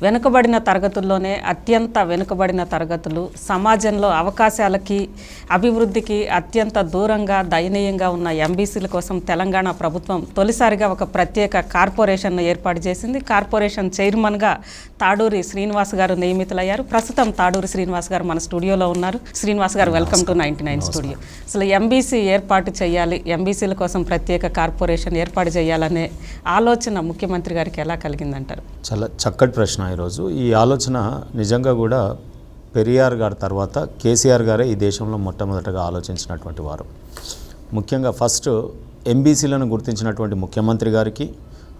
వెనుకబడిన తరగతుల్లోనే అత్యంత వెనుకబడిన తరగతులు సమాజంలో అవకాశాలకి అభివృద్ధికి అత్యంత దూరంగా దయనీయంగా ఉన్న ఎంబీసీల కోసం తెలంగాణ ప్రభుత్వం తొలిసారిగా ఒక ప్రత్యేక కార్పొరేషన్ను ఏర్పాటు చేసింది. కార్పొరేషన్ చైర్మన్గా తాడూరి శ్రీనివాస్ గారు నియమితులయ్యారు. ప్రస్తుతం తాడూరి శ్రీనివాస్ గారు మన స్టూడియోలో ఉన్నారు. శ్రీనివాస్ గారు, వెల్కమ్ టు 99 స్టూడియో. అసలు ఎంబీసీ ఏర్పాటు చేయాలి, ఎంబీసీల కోసం ప్రత్యేక కార్పొరేషన్ ఏర్పాటు చేయాలనే ఆలోచన ముఖ్యమంత్రి గారికి ఎలా కలిగిందంటారు? చాలా చక్కటి ప్రశ్న. ఈరోజు ఈ ఆలోచన నిజంగా కూడా పెరియార్ గారి తర్వాత కేసీఆర్ గారే ఈ దేశంలో మొట్టమొదటగా ఆలోచించినటువంటి వారు. ముఖ్యంగా ఫస్ట్ ఎంబీసీలను గుర్తించినటువంటి ముఖ్యమంత్రి గారికి,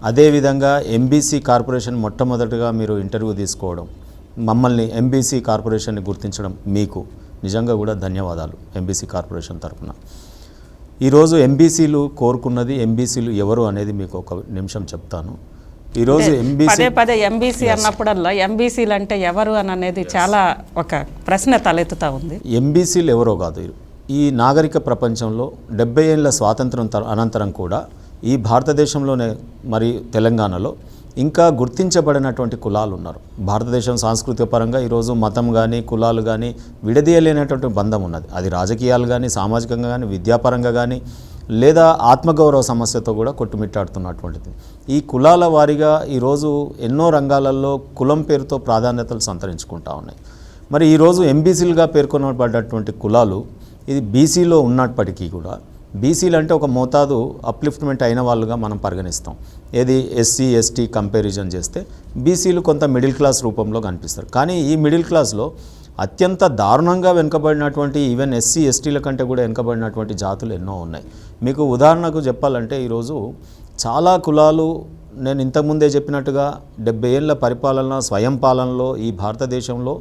అదేవిధంగా ఎంబీసీ కార్పొరేషన్ మొట్టమొదటిగా మీరు ఇంటర్వ్యూ తీసుకోవడం, మమ్మల్ని ఎంబీసీ కార్పొరేషన్ని గుర్తించడం మీకు నిజంగా కూడా ధన్యవాదాలు. ఎంబీసీ కార్పొరేషన్ తరఫున ఈరోజు ఎంబీసీలు కోరుకున్నది, ఎంబీసీలు ఎవరు అనేది మీకు ఒక నిమిషం చెప్తాను. ఈరోజు పదే ఎంబీసీ అన్నప్పుడల్లా ఎంబీసీలు అంటే ఎవరు అని అనేది చాలా ఒక ప్రశ్న తలెత్తుతా ఉంది. ఎంబీసీలు ఎవరో కాదు. ఈ నాగరిక ప్రపంచంలో 70 ఏళ్ళ స్వాతంత్రం అనంతరం కూడా ఈ భారతదేశంలోనే మరి తెలంగాణలో ఇంకా గుర్తించబడినటువంటి కులాలు ఉన్నారు. భారతదేశం సాంస్కృతిక పరంగా ఈరోజు మతం కానీ కులాలు కానీ విడదీయలేనటువంటి బంధం ఉన్నది. అది రాజకీయాలు కానీ సామాజికంగా కానీ విద్యాపరంగా కానీ లేదా ఆత్మగౌరవ సమస్యతో కూడా కొట్టుమిట్టాడుతున్నటువంటిది. ఈ కులాల వారీగా ఈరోజు ఎన్నో రంగాలలో కులం పేరుతో ప్రాధాన్యతలు సంతరించుకుంటా ఉన్నాయి. మరి ఈరోజు ఎంబీసీలుగా పేర్కొనబడ్డటువంటి కులాలు ఇది బీసీలో ఉన్నప్పటికీ కూడా బీసీలు అంటే ఒక మోతాదు అప్లిఫ్ట్మెంట్ అయిన వాళ్ళుగా మనం పరిగణిస్తాం. ఏది ఎస్సీ ఎస్టీ కంపారిజన్ చేస్తే బీసీలు కొంత మిడిల్ క్లాస్ రూపంలో కనిపిస్తారు. కానీ ఈ మిడిల్ క్లాస్లో అత్యంత దారుణంగా వెనుకబడినటువంటి ఈవెన్ ఎస్సీ ఎస్టీల కంటే కూడా వెనుకబడినటువంటి జాతులు ఎన్నో ఉన్నాయి. మీకు ఉదాహరణకు చెప్పాలంటే ఈరోజు చాలా కులాలు, నేను ఇంతకుముందే చెప్పినట్టుగా 70 ఏళ్ళ పరిపాలన స్వయం పాలనలో ఈ భారతదేశంలో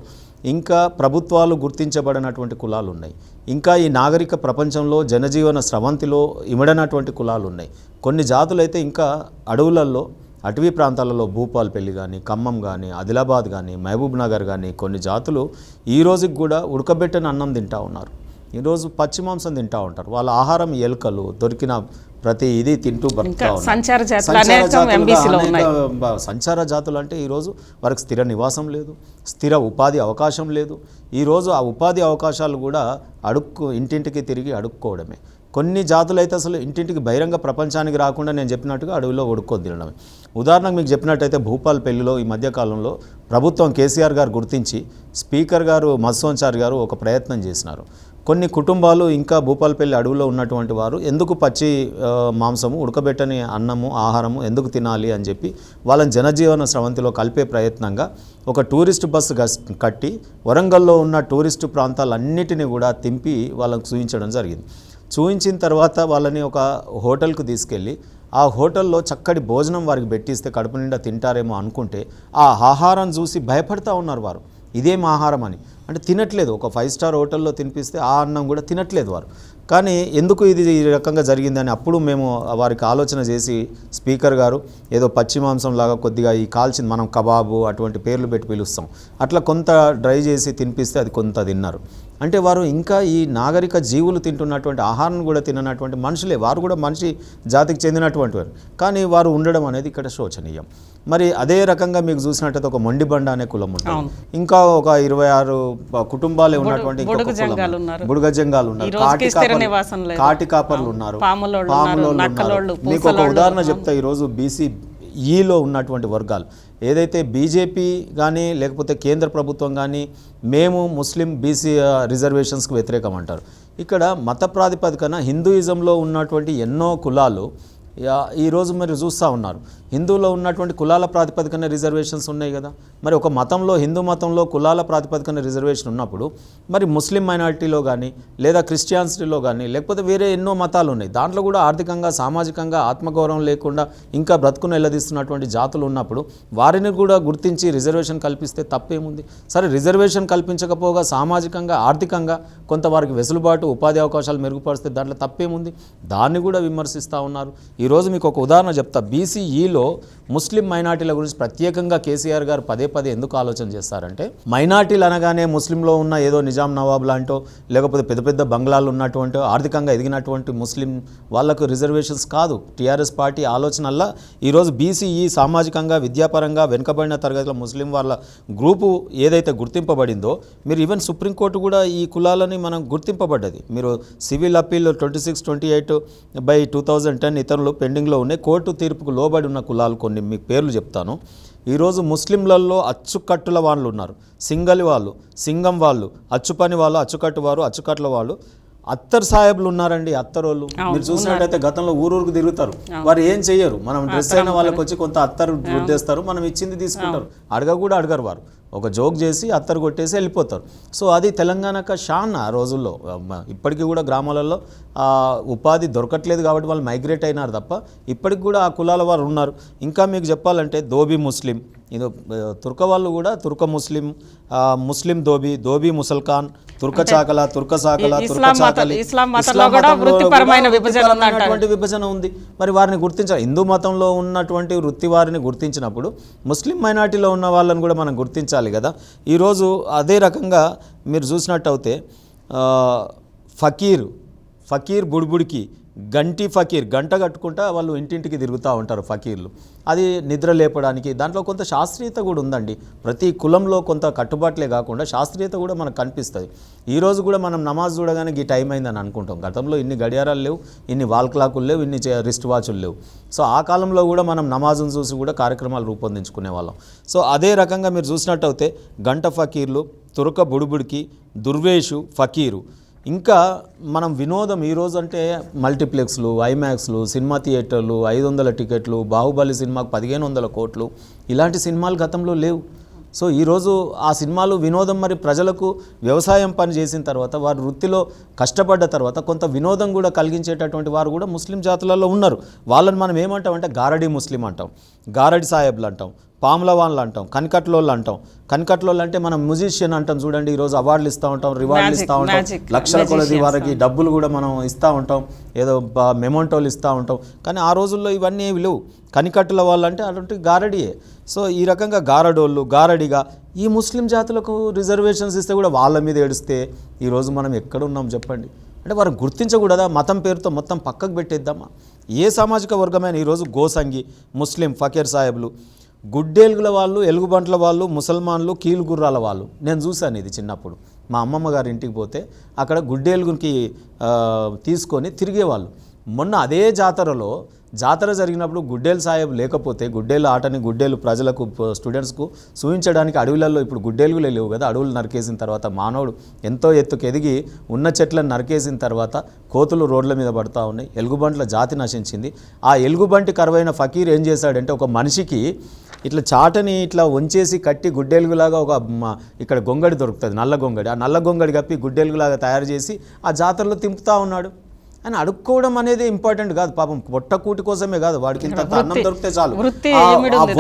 ఇంకా ప్రభుత్వాలు గుర్తించబడినటువంటి కులాలు ఉన్నాయి. ఇంకా ఈ నాగరిక ప్రపంచంలో జనజీవన స్రవంతిలో ఇమడనటువంటి కులాలు ఉన్నాయి. కొన్ని జాతులు అయితే ఇంకా అడవులలో అటవీ ప్రాంతాలలో భూపాల్పల్లి కానీ ఖమ్మం కానీ ఆదిలాబాద్ కానీ మహబూబ్ నగర్ కానీ కొన్ని జాతులు ఈ రోజుకి కూడా ఉడకబెట్టిన అన్నం తింటూ ఉన్నారు. ఈరోజు పచ్చి మాంసం తింటూ ఉంటారు. వాళ్ళ ఆహారం ఎలుకలు దొరికిన ప్రతి ఇది తింటూ బతుకుతా ఉన్నారు. సంచార జాతులు అంటే ఈరోజు వారికి స్థిర నివాసం లేదు, స్థిర ఉపాధి అవకాశం లేదు. ఈరోజు ఆ ఉపాధి అవకాశాలు కూడా ఇంటింటికి తిరిగి అడుక్కోవడమే. కొన్ని జాతులు అయితే అసలు ఇంటింటికి బహిరంగ ప్రపంచానికి రాకుండా నేను చెప్పినట్టుగా అడవిలో ఒడుక్కొని తినడమే. ఉదాహరణకు మీకు చెప్పినట్టయితే భూపాల్పల్లిలో ఈ మధ్యకాలంలో ప్రభుత్వం కేసీఆర్ గారు గుర్తించి స్పీకర్ గారు మత్స్యోన్చారి గారు ఒక ప్రయత్నం చేసినారు. కొన్ని కుటుంబాలు ఇంకా భూపాల్పల్లి అడవిలో ఉన్నటువంటి వారు ఎందుకు పచ్చి మాంసము ఉడకబెట్టని అన్నము ఆహారము ఎందుకు తినాలి అని చెప్పి వాళ్ళని జనజీవన స్రవంతిలో కలిపే ప్రయత్నంగా ఒక టూరిస్ట్ బస్సు కట్టి వరంగల్లో ఉన్న టూరిస్టు ప్రాంతాలన్నిటినీ కూడా తింపి వాళ్ళకు చూపించడం జరిగింది. చూపించిన తర్వాత వాళ్ళని ఒక హోటల్కు తీసుకెళ్ళి ఆ హోటల్లో చక్కటి భోజనం వారికి పెట్టిస్తే కడుపు నిండా తింటారేమో అనుకుంటే ఆ ఆహారం చూసి భయపడతా ఉన్నారు వారు. ఇదేం ఆహారం అని, అంటే తినట్లేదు. ఒక 5 స్టార్ హోటల్లో తినిపిస్తే ఆ అన్నం కూడా తినట్లేదు వారు. కానీ ఎందుకు ఇది ఈ రకంగా జరిగిందని అప్పుడు మేము వారికి ఆలోచన చేసి స్పీకర్ గారు ఏదో పచ్చి మాంసం లాగా కొద్దిగా ఈ కాల్చింది, మనం కబాబు అటువంటి పేర్లు పెట్టి పిలుస్తాం, అట్లా కొంత డ్రై చేసి తినిపిస్తే అది కొంత తిన్నారు. అంటే వారు ఇంకా ఈ నాగరిక జీవులు తింటున్నటువంటి ఆహారం కూడా తిననటువంటి మనుషులే, వారు కూడా మనిషి జాతికి చెందినటువంటి వారు. కానీ వారు ఉండడం అనేది ఇక్కడ శోచనీయం. మరి అదే రకంగా మీకు చూసినట్టయితే ఒక మొండిబండ అనే కులం ఉంటుంది, ఇంకా ఒక 26 కుటుంబాలే ఉన్నటువంటి బుడగజంగాలు ఉన్నారు, కాటి కాపర్లు ఉన్నారు, పాములోళ్ళు ఉన్నారు. మీకు ఒక ఉదాహరణ చెప్తా. ఈరోజు బీసీఈలో ఉన్నటువంటి వర్గాలు ఏదైతే బీజేపీ కానీ లేకపోతే కేంద్ర ప్రభుత్వం కానీ మేము ముస్లిం బీసీ రిజర్వేషన్స్కి వ్యతిరేకం అంటారు. ఇక్కడ మత ప్రాతిపదికన హిందూయిజంలో ఉన్నటువంటి ఎన్నో కులాలు ఈరోజు మీరు చూస్తూ ఉన్నారు. హిందువులో ఉన్నటువంటి కులాల ప్రాతిపదికన రిజర్వేషన్స్ ఉన్నాయి కదా. మరి ఒక మతంలో హిందూ మతంలో కులాల ప్రాతిపదికన రిజర్వేషన్ ఉన్నప్పుడు మరి ముస్లిం మైనారిటీలో కానీ లేదా క్రిస్టియానిటీలో కానీ లేకపోతే వేరే ఎన్నో మతాలు ఉన్నాయి, దాంట్లో కూడా ఆర్థికంగా సామాజికంగా ఆత్మగౌరవం లేకుండా ఇంకా బ్రతుకును ఎల్లదీస్తున్నటువంటి జాతులు ఉన్నప్పుడు వారిని కూడా గుర్తించి రిజర్వేషన్ కల్పిస్తే తప్పేముంది? సరే, రిజర్వేషన్ కల్పించకపోగా సామాజికంగా ఆర్థికంగా కొంత వారికి వెసులుబాటు ఉపాధి అవకాశాలు మెరుగుపరిస్తే దాంట్లో తప్పేముంది? దాన్ని కూడా విమర్శిస్తూ ఉన్నారు. ఈరోజు మీకు ఒక ఉదాహరణ చెప్తా. బీసీఈలో ఢిల్లీలో ముస్లిం మైనార్టీల గురించి ప్రత్యేకంగా కేసీఆర్ గారు పదే పదే ఎందుకు ఆలోచన చేస్తారంటే, మైనార్టీలు అనగానే ముస్లింలో ఉన్న ఏదో నిజాం నవాబ్ లాంటో లేకపోతే పెద్ద పెద్ద బంగ్లాలు ఉన్నటువంటి ఆర్థికంగా ఎదిగినటువంటి ముస్లిం వాళ్ళకు రిజర్వేషన్స్ కాదు. టీఆర్ఎస్ పార్టీ ఆలోచనల్లా ఈరోజు బీసీఈ సామాజికంగా విద్యాపరంగా వెనుకబడిన తరగతిలో ముస్లిం వాళ్ళ గ్రూపు ఏదైతే గుర్తింపబడిందో, మీరు ఈవెన్ సుప్రీంకోర్టు కూడా ఈ కులాలని మనం గుర్తింపబడ్డది. మీరు సివిల్ అప్పీల్ 26/28/2010 ఇతరులు పెండింగ్లో ఉన్నాయి. కోర్టు తీర్పుకు లోబడి ఉన్న కులాలు కొన్ని మీకు పేర్లు చెప్తాను. ఈరోజు ముస్లింలలో అచ్చుకట్టుల వాళ్ళు ఉన్నారు, సింగలి వాళ్ళు, సింగం వాళ్ళు, అచ్చుపని వాళ్ళు, అచ్చుకట్టు వారు, అచ్చుకట్ల వాళ్ళు, అత్తర్ సాహెబ్లు ఉన్నారండి. అత్తరోళ్ళు మీరు చూసినట్టయితే గతంలో ఊరూరుకు తిరుగుతారు, వారు ఏం చెయ్యరు. మనం డ్రెస్ అయిన వాళ్ళకి వచ్చి కొంత అత్తరు రుద్దేస్తారు, మనం ఇచ్చింది తీసుకుంటారు, అడగరు వారు. ఒక జోక్ చేసి అత్తరు కొట్టేసి వెళ్ళిపోతారు. సో అది తెలంగాణకు షాన్ ఆ రోజుల్లో. ఇప్పటికీ కూడా గ్రామాలలో ఉపాధి దొరకట్లేదు కాబట్టి వాళ్ళు మైగ్రేట్ అయినారు తప్ప ఇప్పటికి కూడా ఆ కులాల వారు ఉన్నారు. ఇంకా మీకు చెప్పాలంటే ధోబీ ముస్లిం, ఇది తుర్క వాళ్ళు కూడా తుర్క ముస్లిం, ముస్లిం ధోబీ, ధోబీ ముసల్ఖాన్, తుర్క చాకల, తుర్క సాకల, తుర్క చాకలి, వృత్తిపరమైనటువంటి విభజన ఉంది. మరి వారిని గుర్తించాలి. హిందూ మతంలో ఉన్నటువంటి వృత్తి వారిని గుర్తించినప్పుడు ముస్లిం మైనార్టీలో ఉన్న వాళ్ళని కూడా మనం గుర్తించాలి కదా. ఈరోజు అదే రకంగా మీరు చూసినట్టయితే ఫకీర్ బుడిబుడికి గంటి ఫకీర్, గంట కట్టుకుంటా వాళ్ళు ఇంటింటికి తిరుగుతూ ఉంటారు ఫకీర్లు. అది నిద్ర లేపడానికి దాంట్లో కొంత శాస్త్రీయత కూడా ఉందండి. ప్రతి కులంలో కొంత కట్టుబాట్లే కాకుండా శాస్త్రీయత కూడా మనకు కనిపిస్తుంది. ఈరోజు కూడా మనం నమాజ్ చూడగానే ఈ టైం అయిందని అనుకుంటాం. గతంలో ఇన్ని గడియారాలు లేవు, ఇన్ని వాల్ క్లాకులు లేవు, ఇన్ని రిస్ట్ వాచ్లు లేవు. సో ఆ కాలంలో కూడా మనం నమాజ్ను చూసి కూడా కార్యక్రమాలు రూపొందించుకునే వాళ్ళం. సో అదే రకంగా మీరు చూసినట్టయితే గంట ఫకీర్లు, తురక బుడుబుడికి, దుర్వేషు, ఫకీరు. ఇంకా మనం వినోదం ఈరోజు అంటే మల్టీప్లెక్స్లు, ఐమాక్స్లు, సినిమా థియేటర్లు, 500 టికెట్లు, బాహుబలి సినిమాకు 1500 కోట్లు, ఇలాంటి సినిమాలు గతంలో లేవు. సో ఈరోజు ఆ సినిమాలు వినోదం. మరి ప్రజలకు వ్యవసాయం పని చేసిన తర్వాత, వారు వృత్తిలో కష్టపడ్డ తర్వాత కొంత వినోదం కూడా కలిగించేటటువంటి వారు కూడా ముస్లిం జాతులలో ఉన్నారు. వాళ్ళని మనం ఏమంటాం అంటే గారడీ ముస్లిం అంటాం, గారడి సాహెబ్లు అంటాం, పాములవాన్లు అంటాం, కనికట్లోళ్ళు అంటాం. కనికట్లోళ్ళు అంటే మనం మ్యూజిషియన్ అంటాం చూడండి. ఈరోజు అవార్డులు ఇస్తూ ఉంటాం, రివార్డులు ఇస్తూ ఉంటాం, లక్షల కొలది వారికి డబ్బులు కూడా మనం ఇస్తూ ఉంటాం, ఏదో మెమోంటోలు ఇస్తూ ఉంటాం. కానీ ఆ రోజుల్లో ఇవన్నీ ఏమి లేవు. కనికట్టుల వాళ్ళు అంటే అటువంటి గారడియే. సో ఈ రకంగా గారడోళ్ళు, గారడిగా ఈ ముస్లిం జాతులకు రిజర్వేషన్స్ ఇస్తే కూడా వాళ్ళ మీద ఏడిస్తే ఈరోజు మనం ఎక్కడున్నాం చెప్పండి. అంటే వారు గుర్తించకూడదా? మతం పేరుతో మొత్తం పక్కకు పెట్టేద్దామా? ఏ సామాజిక వర్గమైన ఈరోజు గోసంగి, ముస్లిం, ఫకీర్ సాహెబ్లు, గుడ్డేలుగుల వాళ్ళు, ఎలుగుబంట్ల వాళ్ళు, ముసల్మాన్లు, కీలుగుర్రాల వాళ్ళు. నేను చూశాను ఇది చిన్నప్పుడు. మా అమ్మమ్మ గారి ఇంటికి పోతే అక్కడ గుడ్డేలుగుకి తీసుకొని తిరిగేవాళ్ళు. మొన్న అదే జాతర జరిగినప్పుడు గుడ్డేలు సాహెబ్ లేకపోతే, గుడ్డేలు ఆటని గుడ్డేలు ప్రజలకు, స్టూడెంట్స్కు చూపించడానికి అడవులలో ఇప్పుడు గుడ్డేలుగులే లేవు కదా. అడవులు నరికేసిన తర్వాత మానవుడు ఎంతో ఎత్తుకు ఎదిగి ఉన్న చెట్లను నరికేసిన తర్వాత కోతులు రోడ్ల మీద పడుతూ ఉన్నాయి, ఎలుగుబంట్ల జాతి నశించింది. ఆ ఎలుగుబంటి కరువైన ఫకీర్ ఏం చేశాడంటే, ఒక మనిషికి ఇట్లా చాటని ఇట్లా వంచేసి కట్టి గుడ్డెలుగులాగా ఒక ఇక్కడ గొంగడి దొరుకుతుంది, నల్ల గొంగడి, ఆ నల్ల గొంగడి కప్పి గుడ్డెలుగులాగా తయారు చేసి ఆ జాతరలో తింపుతూ ఉన్నాడు. అని అడుక్కోవడం అనేది ఇంపార్టెంట్ కాదు. పాపం పొట్టకూటి కోసమే కాదు, వాడికి ఇంత అన్నం దొరికితే చాలు. ఆ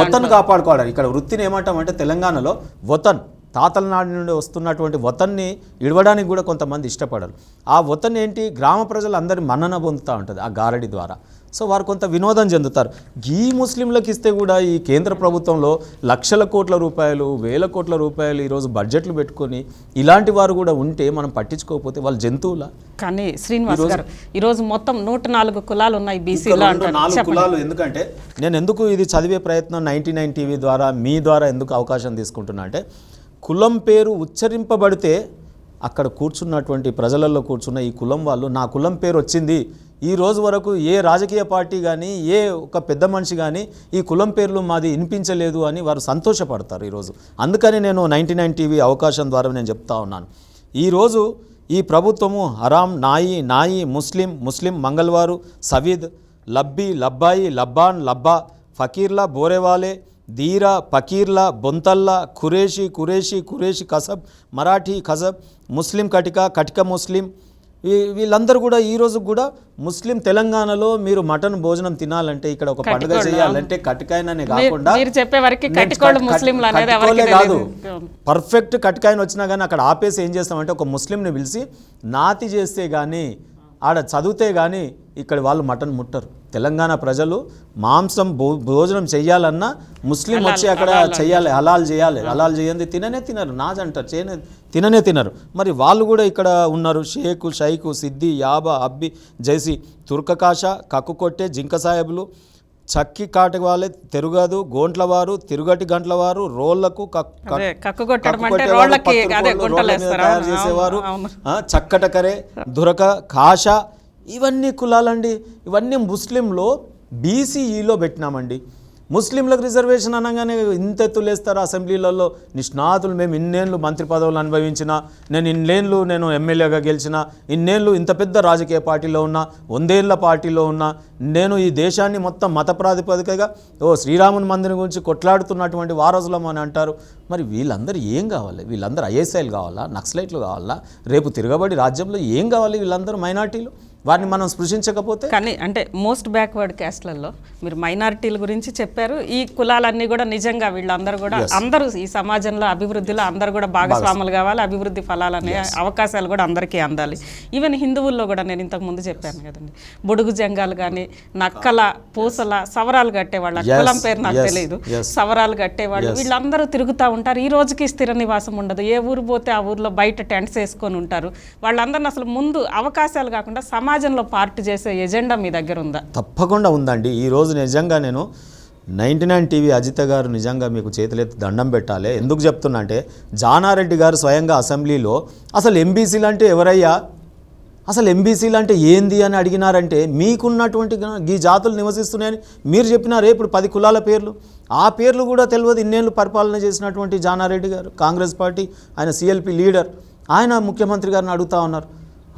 వతన్ కాపాడుకోవడం. ఇక్కడ వృత్తిని ఏమంటామంటే తెలంగాణలో వతన్, తాతల నాటి నుండి వస్తున్నటువంటి వతన్ని ఇడవడానికి కూడా కొంతమంది ఇష్టపడరు. ఆ వతన్ ఏంటి, గ్రామ ప్రజలందరి మన్నన పొందుతూ ఉంటుంది ఆ గారడి ద్వారా. సో వారు కొంత వినోదం చెందుతారు. ఈ ముస్లింలకు ఇస్తే కూడా ఈ కేంద్ర ప్రభుత్వంలో లక్షల కోట్ల రూపాయలు, వేల కోట్ల రూపాయలు ఈరోజు బడ్జెట్లు పెట్టుకొని ఇలాంటి వారు కూడా ఉంటే మనం పట్టించుకోకపోతే వాళ్ళు జంతువులా? కానీ శ్రీనివాస్ గారు ఈరోజు మొత్తం 104 కులాలు ఉన్నాయి బీసీలో. 4 కులాలు. ఎందుకంటే నేను ఎందుకు ఇది చదివే ప్రయత్నం 99 టీవీ ద్వారా మీ ద్వారా ఎందుకు అవకాశం తీసుకుంటున్నా అంటే, కులం పేరు ఉచ్చరింపబడితే అక్కడ కూర్చున్నటువంటి ప్రజలలో కూర్చున్న ఈ కులం వాళ్ళు, నా కులం పేరు వచ్చింది, ఈ రోజు వరకు ఏ రాజకీయ పార్టీ కానీ ఏ ఒక పెద్ద మనిషి కానీ ఈ కులం పేర్లు మాది వినిపించలేదు అని వారు సంతోషపడతారు ఈరోజు. అందుకని నేను 99 టీవీ అవకాశం ద్వారా నేను చెప్తా ఉన్నాను, ఈరోజు ఈ ప్రభుత్వము హరాం, నాయి, ముస్లిం, మంగళవారు, సవీద్, లబ్బీ, లబ్బాయి, లబ్బాన్, లబ్బా, ఫకీర్లా, బోరేవాలే, దీరా, పకీర్లా, బొంతల్లా, కురేషి, కసబ్, మరాఠీ, కసబ్, ముస్లిం కటిక ముస్లిం, వీళ్ళందరూ కూడా ఈరోజు కూడా ముస్లిం. తెలంగాణలో మీరు మటన్ భోజనం తినాలంటే, ఇక్కడ ఒక పండుగ చేయాలంటే కటికాయననే కాకుండా కాదు, పర్ఫెక్ట్ కటికాయన వచ్చినా కానీ అక్కడ ఆపేసి ఏం చేస్తామంటే ఒక ముస్లింని పిలిచి నాతి చేస్తే కానీ, ఆడ చదివితే కానీ ఇక్కడ వాళ్ళు మటన్ ముట్టరు. తెలంగాణ ప్రజలు మాంసం భోజనం చెయ్యాలన్నా ముస్లిం వచ్చి అక్కడ చెయ్యాలి, హలాల్ చేయాలి. హలాల్ చేయండి తినరు, నాజ్ అంటారు, తిననే తినరు. మరి వాళ్ళు కూడా ఇక్కడ ఉన్నారు. షైకు సిద్ది యాబా అబ్బి జైసి తుర్కకాష కక్కుకొట్టే జింక సాహెబులు చక్కి కాటి వాళ్ళే తెరుగదు గోంట్ల వారు తిరుగటి గంటల వారు రోళ్లకు తయారు చేసేవారు, చక్కటకరే దురక కాష, ఇవన్నీ కులాలండి. ఇవన్నీ ముస్లింలో బీసీఈలో పెట్టినామండి. ముస్లింలకు రిజర్వేషన్ అనగానే ఇంత ఎత్తులేస్తారు అసెంబ్లీలలో. నిష్ణాతులు మేము ఇన్నేళ్ళు మంత్రి పదవులు అనుభవించిన, నేను ఎమ్మెల్యేగా గెలిచిన, ఇన్నేళ్ళు ఇంత పెద్ద రాజకీయ పార్టీలో ఉన్నా, 100 ఏళ్ల పార్టీలో ఉన్నా, నేను ఈ దేశాన్ని మొత్తం మత ప్రాతిపదికగా శ్రీరాముని మందిరం గురించి కొట్లాడుతున్నటువంటి వారసులం అని అంటారు. మరి వీళ్ళందరూ ఏం కావాలి? వీళ్ళందరూ ఐఎస్ఐలు కావాలా, నక్సలైట్లు కావాలా? రేపు తిరగబడి రాజ్యంలో ఏం కావాలి? వీళ్ళందరూ మైనార్టీలు, వారిని మనం స్పృశించకపోతే. కానీ అంటే మోస్ట్ బ్యాక్వర్డ్ క్యాస్ట్లలో మీరు మైనారిటీల గురించి చెప్పారు. ఈ కులాలన్నీ కూడా నిజంగా వీళ్ళందరూ కూడా అందరూ ఈ సమాజంలో అభివృద్ధిలో అందరూ కూడా భాగస్వాములు కావాలి, అభివృద్ధి ఫలాలనే అవకాశాలు కూడా అందరికీ అందాలి. ఈవెన్ హిందువుల్లో కూడా నేను ఇంతకు ముందు చెప్పాను కదండి, బుడుగు జంగాలు కానీ నక్కల పూసల సవరాలు కట్టేవాళ్ళు, కులం పేరు నాకు తెలియదు, సవరాలు కట్టేవాళ్ళు వీళ్ళందరూ తిరుగుతూ ఉంటారు. ఈ రోజుకి స్థిర నివాసం ఉండదు, ఏ ఊరు పోతే ఆ ఊర్లో బయట టెంట్స్ వేసుకొని ఉంటారు. వాళ్ళందరినీ అసలు ముందు అవకాశాలు కాకుండా సమాజంలో పార్టీ చేసే ఎజెండా మీ దగ్గర ఉందా? తప్పకుండా ఉందండి. ఈరోజు నిజంగా నేను 99 టీవీ అజిత గారు నిజంగా మీకు చేతులెత్తి దండం పెట్టాలి. ఎందుకు చెప్తున్నా అంటే జానారెడ్డి గారు స్వయంగా అసెంబ్లీలో అసలు ఎంబీసీలు అంటే ఎవరయ్యా, అసలు ఎంబీసీలు అంటే ఏంది అని అడిగినారంటే, మీకున్నటువంటి ఈ జాతులు నివసిస్తున్నాయని మీరు చెప్పినారే ఇప్పుడు 10 కులాల పేర్లు, ఆ పేర్లు కూడా తెలియదు. ఇన్నేళ్ళు పరిపాలన చేసినటువంటి జానారెడ్డి గారు, కాంగ్రెస్ పార్టీ, ఆయన సిఎల్పి లీడర్, ఆయన ముఖ్యమంత్రి గారిని అడుగుతా ఉన్నారు.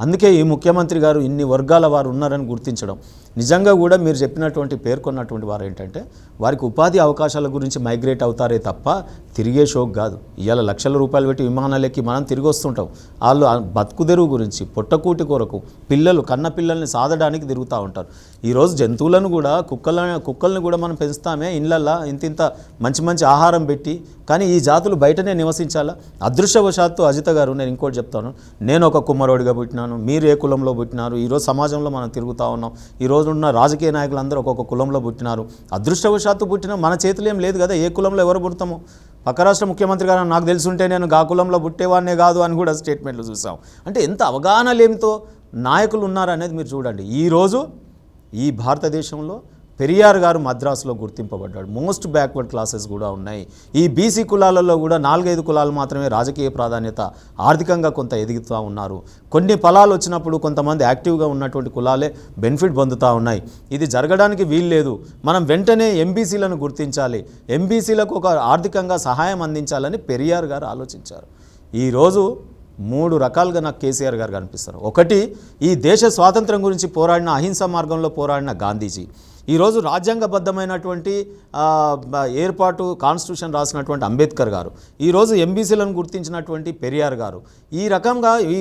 అందుకే ఈ ముఖ్యమంత్రి గారు ఇన్ని వర్గాల వారు ఉన్నారని గుర్తించడం. నిజంగా కూడా మీరు చెప్పినటువంటి పేర్కొన్నటువంటి వారు ఏంటంటే వారికి ఉపాధి అవకాశాల గురించి మైగ్రేట్ అవుతారే తప్ప తిరిగే షోక్ కాదు. ఇవాళ లక్షల రూపాయలు పెట్టి విమానాలు ఎక్కి మనం తిరిగి వస్తుంటాం. వాళ్ళు బతుకుదెరువు గురించి, పొట్టకూటి కొరకు, కన్న పిల్లల్ని సాధడానికి తిరుగుతూ ఉంటారు. ఈరోజు జంతువులను కూడా కుక్కల్ని కూడా మనం పెంచుతామే ఇళ్ళల్లో ఇంత మంచి ఆహారం పెట్టి. కానీ ఈ జాతులు బయటనే నివసించాలా? అదృష్టవశాత్తు అజిత గారు, నేను ఇంకోటి చెప్తాను, నేను ఒక కుమ్మరోడిగా పుట్టినాను, మీరు ఏ కులంలో పుట్టినారు, ఈరోజు సమాజంలో మనం తిరుగుతూ ఉన్నాం. ఈరోజు ఉన్న రాజకీయ నాయకులందరూ ఒక్కొక్క కులంలో పుట్టినారు. అదృష్టవశాత్తు పుట్టిన మన చేతులు ఏం లేదు కదా, ఏ కులంలో ఎవరు పుడతామో. పక్క రాష్ట్ర ముఖ్యమంత్రి గారు నాకు తెలుసుంటే నేను ఆ కులంలో పుట్టేవాడినే కాదు అని కూడా స్టేట్మెంట్లు చూసాం. అంటే ఎంత అవగాహన లేమితో నాయకులు ఉన్నారనేది మీరు చూడండి. ఈరోజు ఈ భారతదేశంలో పెరియార్ గారు మద్రాసులో గుర్తింపబడ్డాడు. మోస్ట్ బ్యాక్వర్డ్ క్లాసెస్ కూడా ఉన్నాయి. ఈ బీసీ కులాలలో కూడా 4-5 కులాలు మాత్రమే రాజకీయ ప్రాధాన్యత, ఆర్థికంగా కొంత ఎదుగుతూ ఉన్నారు. కొన్ని ఫలాలు వచ్చినప్పుడు కొంతమంది యాక్టివ్గా ఉన్నటువంటి కులాలే బెనిఫిట్ పొందుతూ ఉన్నాయి. ఇది జరగడానికి వీల్లేదు. మనం వెంటనే ఎంబీసీలను గుర్తించాలి, ఎంబీసీలకు ఒక ఆర్థికంగా సహాయం అందించాలని పెరియార్ గారు ఆలోచించారు. ఈరోజు 3 రకాలుగా నాకు కేసీఆర్ గారు కనిపిస్తారు. ఒకటి, ఈ దేశ స్వాతంత్రం గురించి పోరాడిన, అహింసా మార్గంలో పోరాడిన గాంధీజీ. ఈరోజు రాజ్యాంగబద్ధమైనటువంటి ఏర్పాటు కాన్స్టిట్యూషన్ రాసినటువంటి అంబేద్కర్ గారు, ఈరోజు ఎంబీసీలను గుర్తించినటువంటి పెరియార్ గారు. ఈ రకంగా ఈ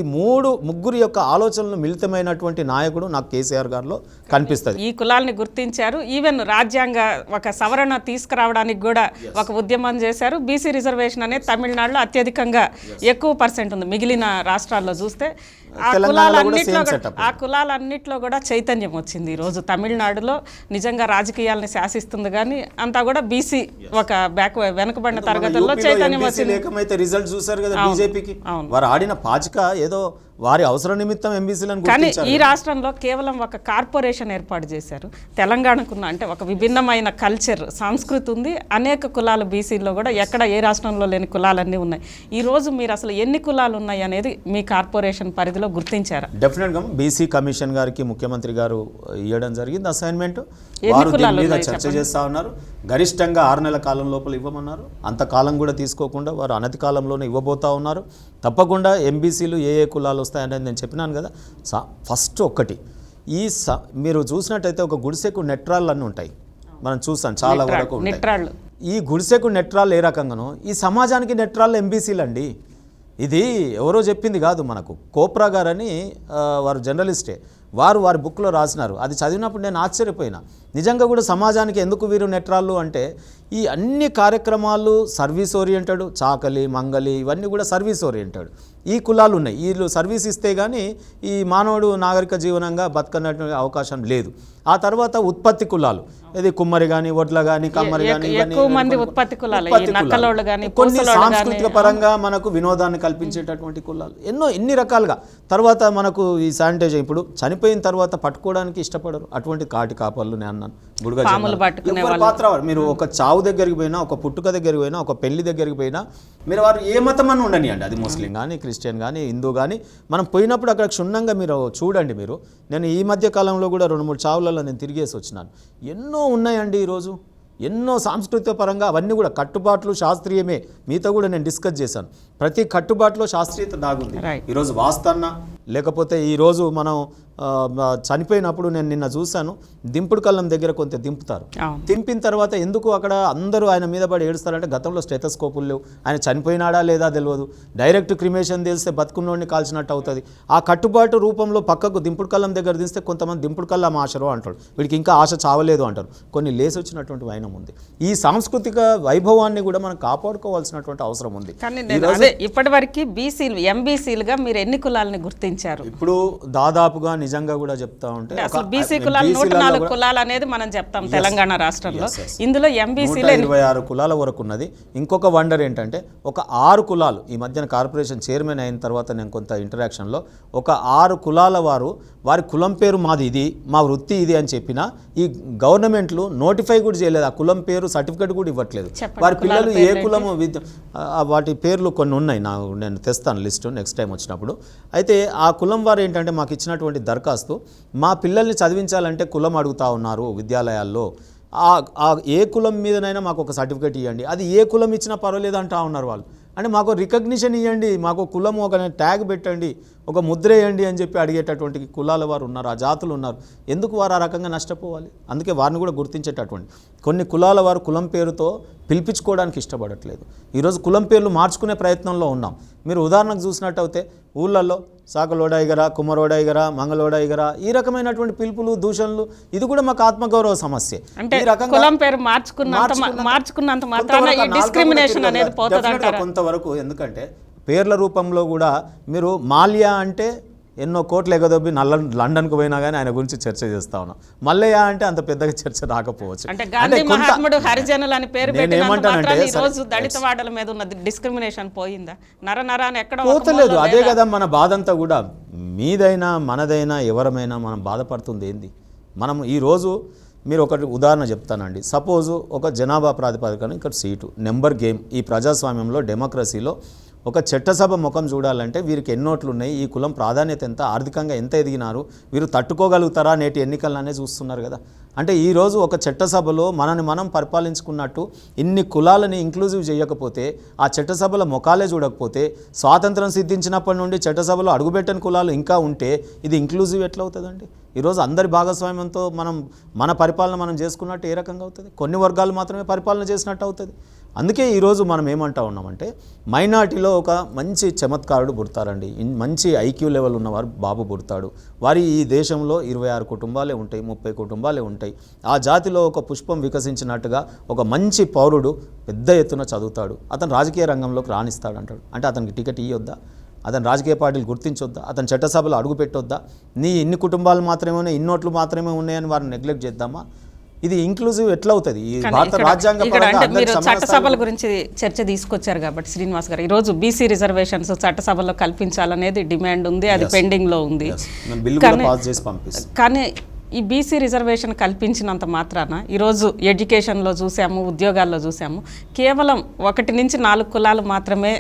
ముగ్గురు యొక్క ఆలోచనలు మిళితమైనటువంటి నాయకుడు నాకు కేసీఆర్ గారిలో కనిపిస్తుంది. ఈ కులాల్ని గుర్తించారు. ఈవెన్ రాజ్యాంగ ఒక సవరణ తీసుకురావడానికి కూడా ఒక ఉద్యమం చేశారు. బీసీ రిజర్వేషన్ అనేది తమిళనాడులో అత్యధికంగా ఎక్కువ % ఉంది. మిగిలిన రాష్ట్రాల్లో చూస్తే ఆ కులాలన్నిట్లో కూడా చైతన్యం వచ్చింది. ఈరోజు తమిళనాడులో నిజంగా రాజకీయాలని శాసిస్తుంది, కానీ అంతా కూడా బీసీ ఒక వెనుకబడిన తరగతుల్లో చైతన్యం వచ్చింది. రిజల్ట్ చూసారు కదా బీజేపీకి, వారు ఆడిన పాచిక ఏదో వారి అవసరం నిమిత్తం ఎంబీసీలను. కానీ ఈ రాష్ట్రంలో కేవలం ఒక కార్పొరేషన్ ఏర్పాటు చేశారు. తెలంగాణకున్న అంటే ఒక విభిన్నమైన కల్చర్, సంస్కృతి ఉంది. అనేక కులాలు బీసీలో కూడా ఎక్కడ ఏ రాష్ట్రంలో లేని కులాలన్నీ ఉన్నాయి. ఈ రోజు మీరు అసలు ఎన్ని కులాలు ఉన్నాయి అనేది మీ కార్పొరేషన్ పరిధిలో గుర్తించారా? డెఫినెట్గా బీసీ కమిషన్ గారికి ముఖ్యమంత్రి గారు ఇవ్వడం జరిగింది అసైన్మెంట్. వారు దీని మీద చర్చ చేస్తూ ఉన్నారు. గరిష్టంగా 6 నెలల కాలం లోపల ఇవ్వమన్నారు. అంతకాలం కూడా తీసుకోకుండా వారు అనతి కాలంలోనే ఇవ్వబోతూ ఉన్నారు. తప్పకుండా ఎంబీసీలు ఏ కులాలు వస్తాయనేది నేను చెప్పినాను కదా. ఫస్ట్ ఒక్కటి, మీరు చూసినట్టయితే ఒక గుడిసెకు నెట్రాళ్ళు అన్నీ ఉంటాయి, మనం చూస్తాం చాలా వరకు ఉంటాయి. ఈ గుడిసెకు నెట్రాళ్ళు ఏ రకంగానో ఈ సమాజానికి నెట్రాళ్ళు ఎంబీసీలు అండి. ఇది ఎవరో చెప్పింది కాదు, మనకు కోప్రా గారని వారు జర్నలిస్టే, వారి బుక్లో రాసినారు. అది చదివినప్పుడు నేను ఆశ్చర్యపోయినా. నిజంగా కూడా సమాజానికి ఎందుకు వీరు నెట్రాళ్ళు అంటే ఈ అన్ని కార్యక్రమాలు సర్వీస్ ఓరియంటెడ్, చాకలి మంగలి ఇవన్నీ కూడా సర్వీస్ ఓరియంటెడ్. ఈ కులాలు ఉన్నాయి, వీళ్ళు సర్వీస్ ఇస్తే కానీ ఈ మానవుడు నాగరిక జీవనంగా బతకనటువంటి అవకాశం లేదు. ఆ తర్వాత ఉత్పత్తి కులాలు, ఇది కుమ్మరి కానీ, వడ్ల కానీ, కమ్మరి కానీ, కొన్ని సాంస్కృతిక పరంగా మనకు వినోదాన్ని కల్పించేటటువంటి కులాలు ఎన్ని రకాలుగా. తర్వాత మనకు ఈ శానిటైజర్, ఇప్పుడు చనిపోయిన తర్వాత పట్టుకోవడానికి ఇష్టపడరు, అటువంటి కాటి కాపర్లు నేను అన్నాను, గుడుగా పాత్ర. మీరు ఒక చావు దగ్గరికి పోయినా, ఒక పుట్టుక దగ్గరికి పోయినా, ఒక పెళ్లి దగ్గరికి పోయినా, మీరు వారు ఏ మతం అని ఉండనియండి, అది ముస్లిం కానీ, క్రిస్టియన్ కానీ, హిందూ కానీ, మనం పోయినప్పుడు అక్కడ క్షుణ్ణంగా మీరు చూడండి. నేను ఈ మధ్య కాలంలో కూడా 2-3 చావులలో నేను తిరిగేసి వచ్చినాను. ఎన్నో ఉన్నాయండి ఈరోజు, ఎన్నో సాంస్కృతిక పరంగా అవన్నీ కూడా కట్టుబాట్లు శాస్త్రీయమే. మీతో కూడా నేను డిస్కస్ చేశాను, ప్రతి కట్టుబాటులో శాస్త్రీయత దాగుంది. ఈరోజు వాస్తన్న లేకపోతే ఈరోజు మనం చనిపోయినప్పుడు నేను నిన్న చూశాను, దింపుడు కళ్ళం దగ్గర కొంత దింపుతారు. దింపిన తర్వాత ఎందుకు అక్కడ అందరూ ఆయన మీద పడి ఏడుస్తారంటే గతంలో స్టెథోస్కోపులు లేవు, ఆయన చనిపోయినాడా లేదా తెలియదు, డైరెక్ట్ క్రిమేషన్ తెలిస్తే బతుకున్నోడిని కాల్చినట్టు అవుతుంది. ఆ కట్టుబాటు రూపంలో పక్కకు దింపుడు కళ్ళం దగ్గర తీస్తే కొంతమంది దింపుడు కళ్ళం ఆశరు అంటాడు, వీడికి ఇంకా ఆశ చావలేదు అంటారు. కొన్ని లేసి వచ్చినటువంటి వైనం ఉంది. ఈ సాంస్కృతిక వైభవాన్ని కూడా మనం కాపాడుకోవాల్సినటువంటి అవసరం ఉంది. ఇప్పటివరకు బీసీలు, ఎంబీసీలుగా మీరు ఎన్ని కులాలని గుర్తించారు? ఇప్పుడు దాదాపుగా నిజంగా కూడా చెప్తా ఉంటే బీసీ కులాలు 104 కులాలు అనేది మనం చెప్తాం తెలంగాణ రాష్ట్రంలో. ఇందులో ఎంబీసీలు 26 కులాల వరకు ఉన్నది. ఇంకొక వండర్ ఏంటంటే ఒక 6 కులాలు ఈ మధ్యన కార్పొరేషన్ చైర్మన్ అయిన తర్వాత నేను కొంత ఇంటరాక్షన్లో ఒక 6 కులాల వారి కులం పేరు మాది ఇది, మా వృత్తి ఇది అని చెప్పినా ఈ గవర్నమెంట్లు నోటిఫై కూడా చేయలేదు, ఆ కులం పేరు సర్టిఫికేట్ కూడా ఇవ్వట్లేదు. వారి పిల్లలు ఏ కులము వాటి పేర్లు కొన్ని ఉన్నాయి, నేను తెస్తాను లిస్టు నెక్స్ట్ టైం వచ్చినప్పుడు. అయితే ఆ కులం వారు ఏంటంటే మాకు ఇచ్చినటువంటి దరఖాస్తు, మా పిల్లల్ని చదివించాలంటే కులం అడుగుతా ఉన్నారు విద్యాలయాల్లో, ఏ కులం మీదనైనా మాకు ఒక సర్టిఫికేట్ ఇవ్వండి, అది ఏ కులం ఇచ్చినా పర్వాలేదు అంటా ఉన్నారు వాళ్ళు. అంటే మాకు రికగ్నిషన్ ఇవ్వండి, మాకు కులం ఒక ట్యాగ్ పెట్టండి, ఒక ముద్ర వేయండి అని చెప్పి అడిగేటటువంటి కులాల వారు ఉన్నారు, ఆ జాతులు ఉన్నారు. ఎందుకు వారు ఆ రకంగా నష్టపోవాలి? అందుకే వారిని కూడా గుర్తించేటటువంటి కొన్ని కులాల వారు కులం పేరుతో పిలిపించుకోవడానికి ఇష్టపడట్లేదు. ఈరోజు కులం పేర్లు మార్చుకునే ప్రయత్నంలో ఉన్నాం. మీరు ఉదాహరణకు చూసినట్టయితే ఊళ్ళల్లో సాకలోడాయిగరా, కుమ్మరోడాయిగరా, మంగళోడాయిగరా ఈ రకమైనటువంటి పిలుపులు, దూషణలు, ఇది కూడా మాకు ఆత్మగౌరవ సమస్య. కొంతవరకు ఎందుకంటే పేర్ల రూపంలో కూడా మీరు మాల్యా అంటే ఎన్నో కోట్లు ఎగదొబ్బి లండన్కు పోయినా కానీ ఆయన గురించి చర్చ చేస్తా ఉన్నాం. మల్లయ్య అంటే అంత పెద్దగా చర్చ రాకపోవచ్చు. పోతలేదు. అదే కదా మన బాధంతా కూడా. మీదైనా మనదైనా ఎవరమైనా మనం బాధపడుతుంది ఏంది? మనం ఈరోజు మీరు ఒకటి ఉదాహరణ చెప్తానండి. సపోజు ఒక జనాభా ప్రాతిపదికన ఇక్కడ సీటు నెంబర్ గేమ్. ఈ ప్రజాస్వామ్యంలో డెమోక్రసీలో ఒక చట్టసభ ముఖం చూడాలంటే వీరికి ఎన్నోట్లు ఉన్నాయి, ఈ కులం ప్రాధాన్యత ఎంత, ఆర్థికంగా ఎంత ఎదిగినారు, వీరు తట్టుకోగలుగుతారా నేటి ఎన్నికలనే చూస్తున్నారు కదా. అంటే ఈరోజు ఒక చట్టసభలో మనని మనం పరిపాలించుకున్నట్టు ఇన్ని కులాలని ఇంక్లూజివ్ చేయకపోతే, ఆ చట్టసభల ముఖాలే చూడకపోతే, స్వాతంత్రం సిద్ధించినప్పటి నుండి చట్టసభలో అడుగుపెట్టని కులాలు ఇంకా ఉంటే ఇది ఇంక్లూజివ్ ఎట్లా అవుతుందండి? ఈరోజు అందరి భాగస్వామ్యంతో మన పరిపాలన మనం చేసుకున్నట్టు ఏ రకంగా అవుతుంది? కొన్ని వర్గాలు మాత్రమే పరిపాలన చేసినట్టు అవుతుంది. అందుకే ఈరోజు మనం ఏమంటా ఉన్నామంటే మైనార్టీలో ఒక మంచి చమత్కారుడు పుడతారండి, మంచి ఐక్యూ లెవెల్ ఉన్నవారు బాబు పుడతాడు. వారి ఈ దేశంలో 26 కుటుంబాలే ఉంటాయి, 30 కుటుంబాలే ఉంటాయి. ఆ జాతిలో ఒక పుష్పం వికసించినట్టుగా ఒక మంచి పౌరుడు పెద్ద ఎత్తున చదువుతాడు, అతను రాజకీయ రంగంలోకి రాణిస్తాడు అంటాడు. అంటే అతనికి టికెట్ ఇవ్వొద్దా? అతను రాజకీయ పార్టీలు గుర్తించొద్దా? అతను చట్టసభలో అడుగు పెట్టొద్దా? ఇన్ని కుటుంబాలు మాత్రమే ఉన్నాయి, ఇన్నోట్లు మాత్రమే ఉన్నాయని వారిని నెగ్లెక్ట్ చేద్దామా? ఇది ఇంక్లూజివ్ ఎట్లా అవుతుంది? ఈ భారత రాజ్యాంగ చట్టసభల గురించి చర్చ తీసుకొచ్చారు కాబట్టి శ్రీనివాస్ గారు, ఈరోజు బీసీ రిజర్వేషన్స్ చట్టసభలో కల్పించాలనేది డిమాండ్ ఉంది, అది పెండింగ్ లో ఉంది. కానీ ఈ బీసీ రిజర్వేషన్ కల్పించినంత మాత్రాన ఈరోజు ఎడ్యుకేషన్లో చూసాము, ఉద్యోగాల్లో చూసాము, కేవలం 1 నుంచి 4 కులాలు మాత్రమే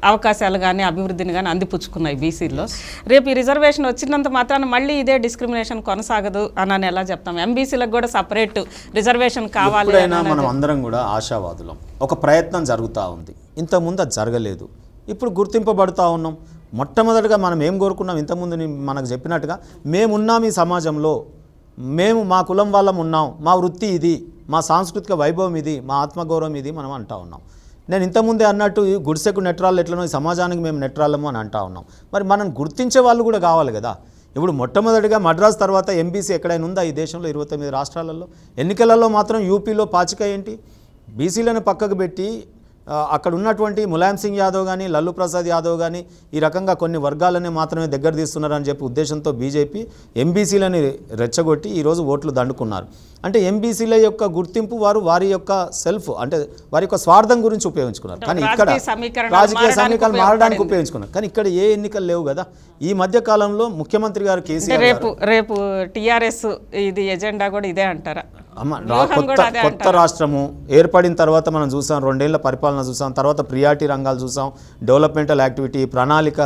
అవకాశాలు కానీ అభివృద్ధిని కానీ అందిపుచ్చుకున్నాయి బీసీలో. రేపు ఈ రిజర్వేషన్ వచ్చినంత మాత్రాన మళ్ళీ ఇదే డిస్క్రిమినేషన్ కొనసాగదు అని ఎలా చెప్తాం? ఎంబీసీలకు కూడా సపరేట్ రిజర్వేషన్ కావాలి. మనం అందరం కూడా ఆశావాదులం. ఒక ప్రయత్నం జరుగుతూ ఉంది, ఇంతకుముందు అది జరగలేదు, ఇప్పుడు గుర్తింపబడుతూ ఉన్నాం. మొట్టమొదటిగా మనం ఏం కోరుకున్నాం? ఇంతకుముందు మనకు చెప్పినట్టుగా మేమున్నాం ఈ సమాజంలో, మేము మా కులం వాళ్ళం ఉన్నాం, మా వృత్తి ఇది, మా సాంస్కృతిక వైభవం ఇది, మా ఆత్మగౌరవం ఇది మనం అంటా ఉన్నాం. నేను ఇంతకుముందే అన్నట్టు గుడిసెకు నెట్రాళ్ళు ఎట్లనో ఈ సమాజానికి మేము నెట్రాళ్ళము అని అంటా ఉన్నాం. మరి మనం గుర్తించే వాళ్ళు కూడా కావాలి కదా. ఇప్పుడు మొట్టమొదటిగా మద్రాస్ తర్వాత ఎంబీసీ ఎక్కడైనా ఉందా ఈ దేశంలో 29 రాష్ట్రాలలో? ఎన్నికలలో మాత్రం యూపీలో పాచిక ఏంటి? బీసీలను పక్కకు పెట్టి అక్కడ ఉన్నటువంటి ములాయం సింగ్ యాదవ్ కానీ లల్లు ప్రసాద్ యాదవ్ కానీ ఈ రకంగా కొన్ని వర్గాలని మాత్రమే దగ్గర తీస్తున్నారని చెప్పి ఉద్దేశంతో బీజేపీ ఎంబీసీలని రెచ్చగొట్టి ఈరోజు ఓట్లు దండుకున్నారు. అంటే ఎంబీసీల యొక్క గుర్తింపు వారి యొక్క సెల్ఫ్ అంటే వారి యొక్క స్వార్థం గురించి ఉపయోగించుకున్నారు. కానీ ఇక్కడ రాజకీయ సమీకరణలు మారడానికి ఉపయోగించుకున్నారు. కానీ ఇక్కడ ఏ ఎన్నికలు లేవు కదా. ఈ మధ్య కాలంలో ముఖ్యమంత్రి గారు కేసీఆర్ రేపు టీఆర్ఎస్ ఇది ఎజెండా కూడా ఇదే అంటారా? కొత్త రాష్ట్రము ఏర్పడిన తర్వాత మనం చూసాం, 2 ఏళ్ల పరిపాలన చూసాం, తర్వాత ప్రియారిటీ రంగాలు చూసాం, డెవలప్మెంటల్ యాక్టివిటీ ప్రణాళిక,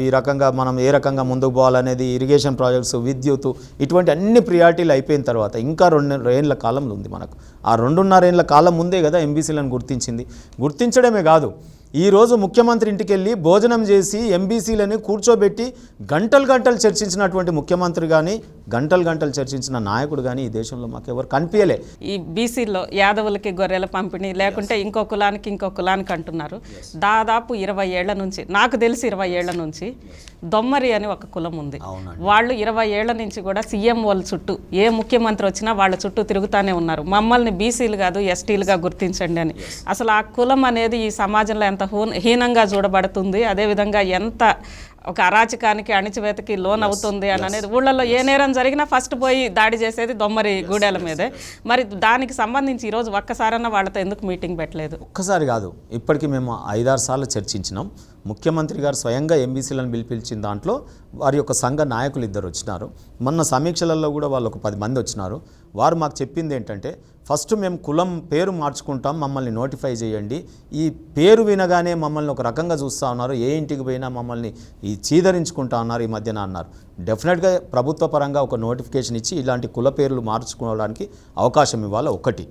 ఈ రకంగా మనం ఏ రకంగా ముందుకు పోవాలనేది, ఇరిగేషన్ ప్రాజెక్ట్స్, విద్యుత్, ఇటువంటి అన్ని ప్రియారిటీలు అయిపోయిన తర్వాత ఇంకా 2 ఏళ్ల కాలం ఉంది మనకు. ఆ 2.5 ఏళ్ల కాలం ముందే కదా ఎంబీసీలను గుర్తించింది. గుర్తించడమే కాదు, ఈరోజు ముఖ్యమంత్రి ఇంటికి వెళ్ళి భోజనం చేసి ఎంబీసీలని కూర్చోబెట్టి గంటలు చర్చించినటువంటి ముఖ్యమంత్రి కానీ, గంటలు చర్చించిన నాయకుడు కానీ ఈ దేశంలో మాకు ఎవరు కనిపించలే. ఈ బీసీలో యాదవులకి గొర్రెల పంపిణీ లేకుంటే ఇంకో కులానికి అంటున్నారు. దాదాపు 20 ఏళ్ల నుంచి, నాకు తెలిసి 20 ఏళ్ల నుంచి దొమ్మరి అని ఒక కులం ఉంది. వాళ్ళు 20 ఏళ్ల నుంచి కూడా సీఎం వాళ్ళ చుట్టూ ఏ ముఖ్యమంత్రి వచ్చినా వాళ్ళ చుట్టూ తిరుగుతానే ఉన్నారు. మమ్మల్ని బీసీలు కాదు ఎస్టీలుగా గుర్తించండి అని. అసలు ఆ కులం అనేది ఈ సమాజంలో ఎంత హీనంగా చూడబడుతుంది, అదేవిధంగా ఎంత ఒక అరాచకానికి అణిచివేతకి లోన్ అవుతుంది అని అనేది. ఊళ్ళల్లో ఏ నేరం జరిగినా ఫస్ట్ పోయి దాడి చేసేది దొమ్మరి గూడెల మీదే. మరి దానికి సంబంధించి ఈరోజు ఒక్కసారన్నా వాళ్ళతో ఎందుకు మీటింగ్ పెట్టలేదు? ఒక్కసారి కాదు, ఇప్పటికీ మేము 5-6 సార్లు చర్చించినాం. ముఖ్యమంత్రి గారు స్వయంగా ఎంబీసీలను పిలిపించిన దాంట్లో వారి యొక్క సంఘ నాయకులు 2 వచ్చినారు. మొన్న సమీక్షలలో కూడా వాళ్ళు ఒక 10 మంది వచ్చినారు. వారు మాకు చెప్పింది ఏంటంటే, ఫస్ట్ మేము కులం పేరు మార్చుకుంటాం, మమ్మల్ని నోటిఫై చేయండి. ఈ పేరు వినగానే మమ్మల్ని ఒక రకంగా చూస్తూ ఉన్నారు, ఏ ఇంటికి పోయినా మమ్మల్ని చీదరించుకుంటా ఉన్నారు ఈ మధ్యన అన్నారు. డెఫినెట్గా ప్రభుత్వ పరంగా ఒక నోటిఫికేషన్ ఇచ్చి ఇలాంటి కుల పేర్లు మార్చుకోవడానికి అవకాశం ఇవ్వాలి. ఒకటి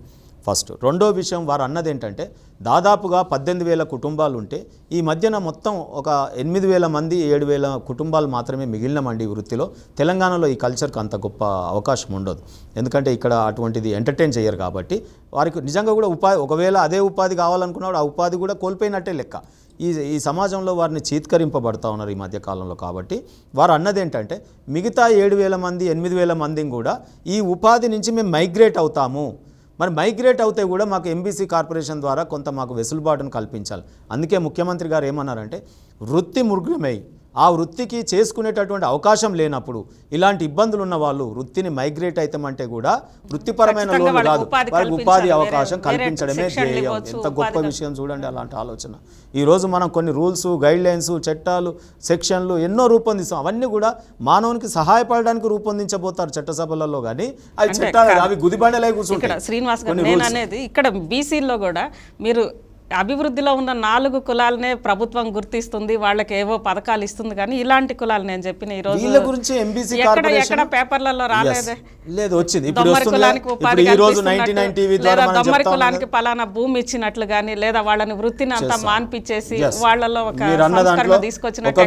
ఫస్ట్. రెండో విషయం వారు అన్నది ఏంటంటే, దాదాపుగా 18,000 కుటుంబాలు ఉంటే ఈ మధ్యన మొత్తం ఒక 8,000 మంది 7,000 కుటుంబాలు మాత్రమే మిగిలినమండి ఈ వృత్తిలో. తెలంగాణలో ఈ కల్చర్కి అంత గొప్ప అవకాశం ఉండదు, ఎందుకంటే ఇక్కడ అటువంటిది ఎంటర్టైన్ చేయరు కాబట్టి. వారికి నిజంగా కూడా ఉపాధి, ఒకవేళ అదే ఉపాధి కావాలనుకున్నాడు ఆ ఉపాధి కూడా కోల్పోయినట్టే లెక్క. ఈ సమాజంలో వారిని చీత్కరింపబడతా ఉన్నారు ఈ మధ్యకాలంలో. కాబట్టి వారు అన్నది ఏంటంటే, మిగతా 7,000 మంది 8,000 మందిని కూడా ఈ ఉపాధి నుంచి మేము మైగ్రేట్ అవుతాము. మరి మైగ్రేట్ అవుతే కూడా మాకు ఎంబీసీ కార్పొరేషన్ ద్వారా కొంత మాకు వెసులుబాటును కల్పించాలి. అందుకే ముఖ్యమంత్రి గారు ఏమన్నారంటే, వృత్తి మృగ్యమై ఆ వృత్తికి చేసుకునేటటువంటి అవకాశం లేనప్పుడు ఇలాంటి ఇబ్బందులు ఉన్న వాళ్ళు వృత్తిని మైగ్రేట్ అవుతామంటే కూడా వృత్తిపరమైన లోన్లు కాదు, వారికి ఉపాధి అవకాశం కల్పించడమే ధ్యేయం. ఎంత గొప్ప విషయం చూడండి అలాంటి ఆలోచన. ఈరోజు మనం కొన్ని రూల్స్, గైడ్లైన్స్, చట్టాలు, సెక్షన్లు ఎన్నో రూపొందిస్తాం. అవన్నీ కూడా మానవునికి సహాయపడడానికి రూపొందించబోతారు చట్టసభలలో, కానీ అవి చట్టాలు అవి గుదిబండలై కూర్చుంటాయి. శ్రీనివాస్ గారు, నేను అనేది ఇక్కడ బీసీల్లో కూడా మీరు అభివృద్ధిలో ఉన్న 4 కులాలనే ప్రభుత్వం గుర్తిస్తుంది, వాళ్ళకి ఏవో పథకాలు ఇస్తుంది, కానీ ఇలాంటి కులాలు నేను చెప్పిన ఈరోజు ఎక్కడ పేపర్లలో రాలేదే. లేదు, వచ్చింది. దొమ్మరి కులానికి ఉపాధి లేదా దొమ్మరి కులానికి పలానా భూమి ఇచ్చినట్లు కానీ, లేదా వాళ్ళని వృత్తిని అంతా మాన్పిచ్చేసి వాళ్ళలో ఒక సంస్కరణ తీసుకొచ్చినట్టు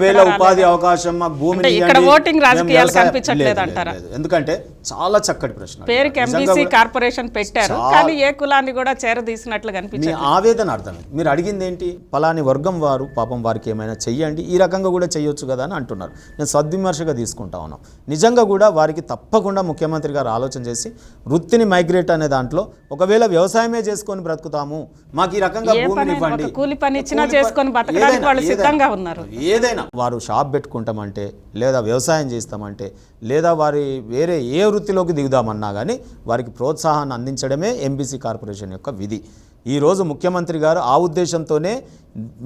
ఇక్కడ ఓటింగ్ రాజకీయాలు కనిపించట్లేదు అంటారా? ఎందుకంటే చాలా చక్కటి ప్రశ్న. పేరుకి ఎంబీసీ కార్పొరేషన్ పెట్టారు, కానీ ఏ కులాన్ని కూడా చేరదీసినట్లు కనిపించింది. ఆవేదన అర్థం. మీరు అడిగింది ఏంటి? పలాని వర్గం వారు పాపం వారికి ఏమైనా చెయ్యండి, ఈ రకంగా కూడా చేయొచ్చు కదా అని అంటున్నారు. నేను సద్విమర్శగా తీసుకుంటా ఉన్నాను. నిజంగా కూడా వారికి తప్పకుండా ముఖ్యమంత్రి గారు ఆలోచన చేసి వృత్తిని మైగ్రేట్ అనే దాంట్లో, ఒకవేళ వ్యవసాయమే చేసుకొని బ్రతుకుతాము, మాకు ఈ రకంగా భూమిని ఇవ్వండి, కూలి పని ఇచ్చినా చేసుకొని బతకడానికి వాళ్ళు సిద్ధంగా ఉన్నారు. ఏదైనా వారు షాప్ పెట్టుకుంటామంటే, లేదా వ్యవసాయం చేస్తామంటే, లేదా వారి వేరే ఏ వృత్తిలోకి దిగుదామన్నా కానీ వారికి ప్రోత్సాహాన్ని అందించడమే ఎంబీసీ కార్పొరేషన్ యొక్క విధి. ఈరోజు ముఖ్యమంత్రి గారు ఆ ఉద్దేశంతోనే,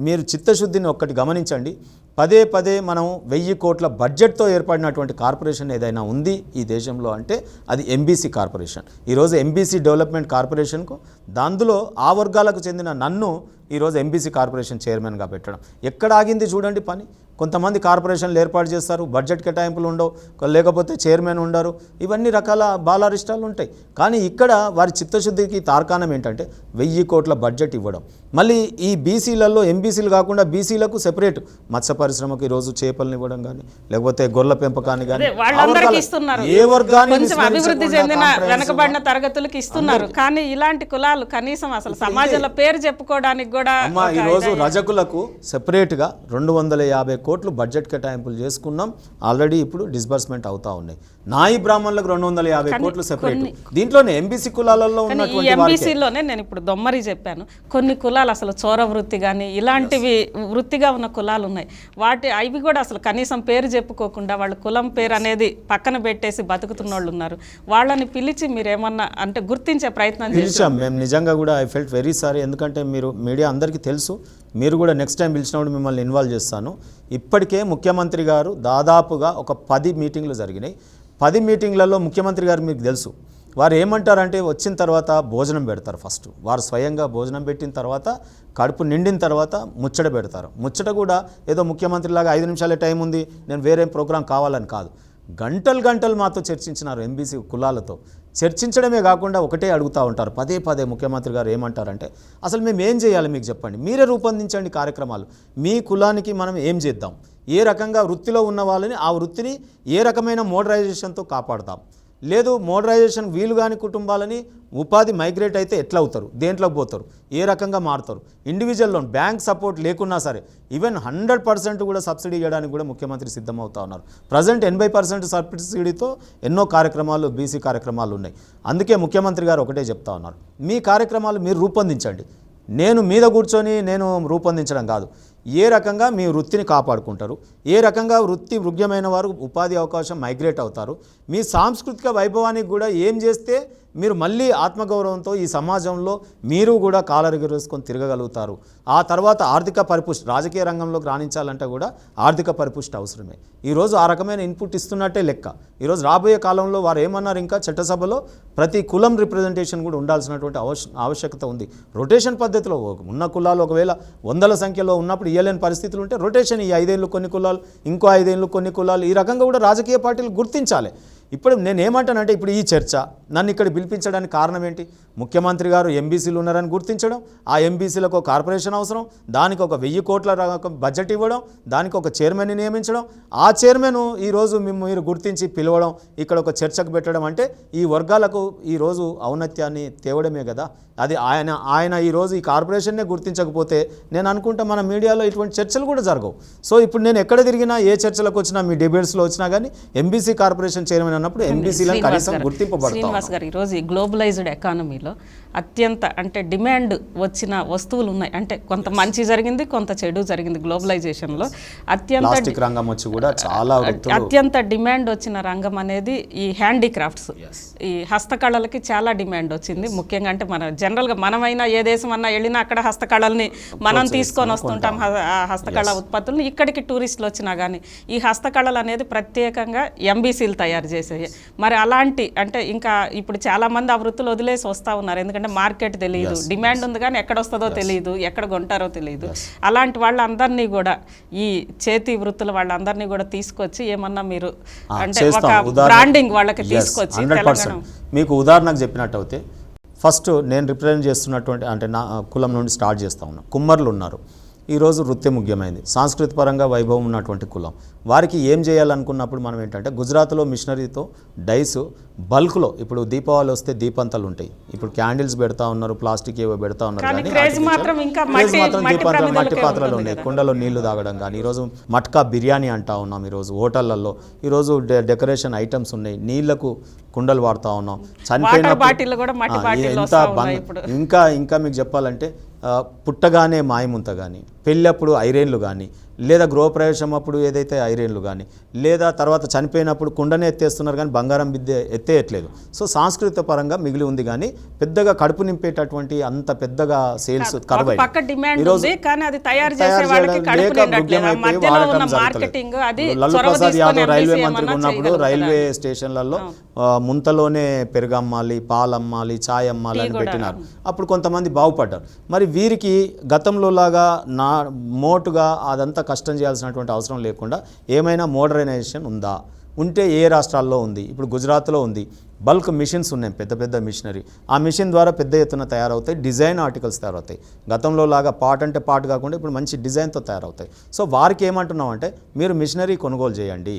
మీరు చిత్తశుద్ధిని ఒక్కటి గమనించండి, పదే మనం 1000 కోట్ల బడ్జెట్తో ఏర్పడినటువంటి కార్పొరేషన్ ఏదైనా ఉంది ఈ దేశంలో అంటే అది ఎంబీసీ కార్పొరేషన్. ఈరోజు ఎంబీసీ డెవలప్మెంట్ కార్పొరేషన్కు దాంట్లో ఆ వర్గాలకు చెందిన నన్ను ఈరోజు ఎంబీసీ కార్పొరేషన్ చైర్మన్గా పెట్టడం ఎక్కడ ఆగింది చూడండి పని. కొంతమంది కార్పొరేషన్లు ఏర్పాటు చేస్తారు, బడ్జెట్ కేటాయింపులు ఉండవు, లేకపోతే చైర్మన్ ఉండరు, ఇవన్నీ రకాల బాలారిష్టాలు ఉంటాయి. కానీ ఇక్కడ వారి చిత్తశుద్ధికి తార్కాణం ఏంటంటే 1000 కోట్ల బడ్జెట్ ఇవ్వడం. మళ్ళీ ఈ బీసీలలో ఎంబీసీలు కాకుండా బీసీలకు సెపరేట్ మత్స్య పరిశ్రమకు ఈరోజు చేపలను ఇవ్వడం కానీ, లేకపోతే గొర్రెల పెంపకాన్ని కానీ, ఏ వర్గాన్ని అభివృద్ధి చెందిన వెనకబడిన తరగతులకు ఇస్తున్నారు. కానీ ఇలాంటి కులాలు కనీసం అసలు సమాజంలో పేరు చెప్పుకోవడానికి కూడా ఈరోజు రజకులకు సెపరేట్గా 250 కోట్లు బడ్జెట్ కేటాయింపులు చేసుకున్నాం. ఆల్రెడీ ఇప్పుడు డిస్బర్స్మెంట్ అవుతా ఉన్నాయి. నాయి బ్రాహ్మణులకు 250 కోట్లు సెపరేట్. దీంట్లోనే ఎంబీసీ కులాలలో ఉన్నటువంటి ఎంబీసీలోనే నేను ఇప్పుడు దొమ్మరి చెప్పాను, కొన్ని కులాలు అసలు చోర వృత్తి కానీ ఇలాంటివి వృత్తిగా ఉన్న కులాలు ఉన్నాయి. అవి కూడా అసలు కనీసం పేరు చెప్పుకోకుండా వాళ్ళ కులం పేరు అనేది పక్కన పెట్టేసి బతుకుతున్న వాళ్ళు ఉన్నారు. వాళ్ళని పిలిచి మీరేమన్నా అంటే గుర్తించే ప్రయత్నం పిలిచాం మేము. నిజంగా కూడా ఐ ఫెల్ట్ వెరీ సారీ. ఎందుకంటే మీరు మీడియా అందరికీ తెలుసు, మీరు కూడా నెక్స్ట్ టైం పిలిచినప్పుడు మిమ్మల్ని ఇన్వాల్వ్ చేస్తాను. ఇప్పటికే ముఖ్యమంత్రి గారు దాదాపుగా ఒక 10 మీటింగ్లు జరిగినాయి. 10 మీటింగ్లలో ముఖ్యమంత్రి గారు మీకు తెలుసు, వారు ఏమంటారంటే వచ్చిన తర్వాత భోజనం పెడతారు. ఫస్ట్ వారు స్వయంగా భోజనం పెట్టిన తర్వాత కడుపు నిండిన తర్వాత ముచ్చట పెడతారు. ముచ్చట కూడా ఏదో ముఖ్యమంత్రిలాగా 5 నిమిషాలే టైం ఉంది, నేను వేరే ప్రోగ్రాం కావాలని కాదు. గంటలు మాతో చర్చించినారు ఎంబీసీ కులాలతో. చర్చించడమే కాకుండా ఒకటే అడుగుతూ ఉంటారు పదే ముఖ్యమంత్రి గారు ఏమంటారంటే, అసలు మేము ఏం చేయాలి మీకు చెప్పండి, మీరే రూపొందించండి కార్యక్రమాలు. మీ కులానికి మనం ఏం చేద్దాం, ఏ రకంగా వృత్తిలో ఉన్న వాళ్ళని ఆ వృత్తిని ఏ రకమైన మోడరైజేషన్తో కాపాడుతాం, లేదు మోడరైజేషన్ వీలు కాని కుటుంబాలని ఉపాధి మైగ్రేట్ అయితే ఎట్లా అవుతారు, దేంట్లోకి పోతారు, ఏ రకంగా మారుతారు. ఇండివిజువల్ లోన్ బ్యాంక్ సపోర్ట్ లేకున్నా సరే ఈవెన్ 100% కూడా సబ్సిడీ ఇవ్వడానికి కూడా ముఖ్యమంత్రి సిద్ధమవుతా ఉన్నారు. ప్రజెంట్ 80% సబ్సిడీతో ఎన్నో కార్యక్రమాలు బీసీ కార్యక్రమాలు ఉన్నాయి. అందుకే ముఖ్యమంత్రి గారు ఒకటే చెప్తా ఉన్నారు, మీ కార్యక్రమాలు మీరు రూపొందించండి, నేను మీద కూర్చొని నేను రూపొందించడం కాదు. ఏ రకంగా మీ వృత్తిని కాపాడుకుంటారు, ఏ రకంగా వృత్తి వృగ్యమైన వారు ఉపాధి అవకాశం మైగ్రేట్ అవుతారు, మీ సాంస్కృతిక వైభవానికి కూడా ఏం చేస్తే మీరు మళ్ళీ ఆత్మగౌరవంతో ఈ సమాజంలో మీరు కూడా కాలరెగరేసుకొని తిరగగలుగుతారు. ఆ తర్వాత ఆర్థిక పరిపుష్టి, రాజకీయ రంగంలోకి రాణించాలంటే కూడా ఆర్థిక పరిపుష్టి అవసరమే. ఈరోజు ఆ రకమైన ఇన్పుట్ ఇస్తున్నట్టే లెక్క. ఈరోజు రాబోయే కాలంలో వారు ఏమన్నారు, ఇంకా చట్టసభలో ప్రతి కులం రిప్రజెంటేషన్ కూడా ఉండాల్సినటువంటి ఆవశ్యకత ఉంది. రొటేషన్ పద్ధతిలో ఉన్న కులాలు ఒకవేళ 100ల సంఖ్యలో ఉన్నప్పుడు ఇయ్యలేని పరిస్థితులు ఉంటే రొటేషన్, ఈ 5 ఏళ్ళు కొన్ని కులాలు, ఇంకో 5 ఏళ్ళు కొన్ని కులాలు, ఈ రకంగా కూడా రాజకీయ పార్టీలు గుర్తించాలి. ఇప్పుడు నేను ఏమంటానంటే, ఇప్పుడు ఈ చర్చ నన్ను ఇక్కడ పిలిపించడానికి కారణం ఏంటి, ముఖ్యమంత్రి గారు ఎంబీసీలు ఉన్నారని గుర్తించడం, ఆ ఎంబీసీలకు ఒక కార్పొరేషన్ అవసరం, దానికి ఒక 1000 కోట్ల బడ్జెట్ ఇవ్వడం, దానికి ఒక చైర్మన్ని నియమించడం, ఆ చైర్మన్ ఈరోజు మీరు గుర్తించి పిలవడం, ఇక్కడ ఒక చర్చకు పెట్టడం అంటే ఈ వర్గాలకు ఈరోజు ఔన్నత్యాన్ని తేవడమే కదా. అది ఆయన ఈరోజు ఈ కార్పొరేషన్నే గుర్తించకపోతే నేను అనుకుంటా మన మీడియాలో ఇటువంటి చర్చలు కూడా జరగవు. సో ఇప్పుడు నేను ఎక్కడ తిరిగినా, ఏ చర్చలకు వచ్చినా, మీ డిబేట్స్లో వచ్చినా కానీ ఎంబీసీ కార్పొరేషన్ చైర్మన్ అన్నప్పుడు ఎంబీసీలను కనీసం గుర్తింపబడతాం. శ్రీనివాస్ గారు, ఈరోజు ఈ గ్లోబలైజ్డ్ ఎకానమీలో అత్యంత అంటే డిమాండ్ వచ్చిన వస్తువులు ఉన్నాయి. అంటే కొంత మంచి జరిగింది, కొంత చెడు జరిగింది. గ్లోబలైజేషన్లో అత్యంత రంగం వచ్చి కూడా చాలా అత్యంత డిమాండ్ వచ్చిన రంగం అనేది ఈ హ్యాండీక్రాఫ్ట్స్, ఈ హస్తకళలకి చాలా డిమాండ్ వచ్చింది. ముఖ్యంగా అంటే మన జనరల్గా మనమైనా ఏ దేశం అన్నా వెళ్ళినా అక్కడ హస్తకళల్ని మనం తీసుకొని వస్తుంటాం. హస్తకళ ఉత్పత్తులను ఇక్కడికి టూరిస్టులు వచ్చినా కానీ ఈ హస్తకళలు అనేది ప్రత్యేకంగా ఎంబీసీలు తయారు చేసేవి. మరి అలాంటి అంటే ఇంకా ఇప్పుడు చాలామంది ఆ వృత్తులు వదిలేసి వస్తూ ఉన్నారు. ఎందుకంటే మార్కెట్ తెలియదు, డిమాండ్ ఉంది కానీ ఎక్కడ వస్తుందో తెలియదు, ఎక్కడ కొంటారో తెలియదు. అలాంటి వాళ్ళందరినీ కూడా ఈ చేతి వృత్తుల వాళ్ళందరినీ కూడా తీసుకొచ్చి ఏమన్నా మీరు అంటే ఒక బ్రాండింగ్ వాళ్ళకి తీసుకొచ్చి తెలంగాణ. మీకు ఉదాహరణకు చెప్పినట్టు అయితే ఫస్ట్ నేను రిప్రజెంట్ చేస్తున్నటువంటి అంటే నా కులం నుండి స్టార్ట్ చేస్తూ ఉన్నాను. కుమ్మర్లు ఉన్నారు, ఈరోజు వృత్తి ముఖ్యమైనది, సాంస్కృతిక పరంగా వైభవం ఉన్నటువంటి కులం. వారికి ఏం చేయాలనుకున్నప్పుడు మనం ఏంటంటే గుజరాత్లో మిషనరీతో డైస్ బల్క్లో, ఇప్పుడు దీపావళి వస్తే దీపంతలు ఉంటాయి, ఇప్పుడు క్యాండిల్స్ పెడతా ఉన్నారు, ప్లాస్టిక్ ఏవో పెడతా ఉన్నారు, కానీ మట్టి పాత్రలు ఉన్నాయి, కుండలో నీళ్లు తాగడం కానీ. ఈరోజు మట్కా బిర్యానీ అంటా ఉన్నాం, ఈరోజు హోటళ్లలో ఈరోజు డెకరేషన్ ఐటమ్స్ ఉన్నాయి, నీళ్లకు కుండలు వాడుతూ ఉన్నాం. ఇంకా మీకు చెప్పాలంటే పుట్టగానే మాయముంత కానీ, పెళ్ళప్పుడు ఐరేన్లు కానీ, లేదా గృహప్రవేశం అప్పుడు ఏదైతే ఐరేన్లు కానీ, లేదా తర్వాత చనిపోయినప్పుడు కుండనే ఎత్తేస్తున్నారు కానీ బంగారం బిద్దె ఎత్తేయట్లేదు. సో సాంస్కృతిక పరంగా మిగిలి ఉంది కానీ పెద్దగా కడుపు నింపేటటువంటి అంత పెద్దగా సేల్స్ కరువై లల్లు ప్రసాద్ యాదవ్ రైల్వే మంత్రిగా ఉన్నప్పుడు రైల్వే స్టేషన్లలో ముంతలోనే పెరుగమ్మాలి, పాలమ్మాలి, ఛాయ్ అమ్మాలి అని పెట్టినారు. అప్పుడు కొంతమంది బాగుపడ్డారు. మరి వీరికి గతంలో లాగా మోటుగా అదంతా కష్టం చేయాల్సినటువంటి అవసరం లేకుండా ఏమైనా మోడర్నైజేషన్ ఉందా, ఉంటే ఏ రాష్ట్రాల్లో ఉంది? ఇప్పుడు గుజరాత్లో ఉంది. బల్క్ మిషన్స్ ఉన్నాయి, పెద్ద పెద్ద మిషనరీ. ఆ మిషన్ ద్వారా పెద్ద ఎత్తున తయారవుతాయి, డిజైన్ ఆర్టికల్స్ తయారవుతాయి. గతంలో లాగా పార్ట్ అంటే పార్ట్ కాకుండా ఇప్పుడు మంచి డిజైన్తో తయారవుతాయి. సో వారికి ఏమంటున్నాం అంటే, మీరు మిషనరీ కొనుగోలు చేయండి,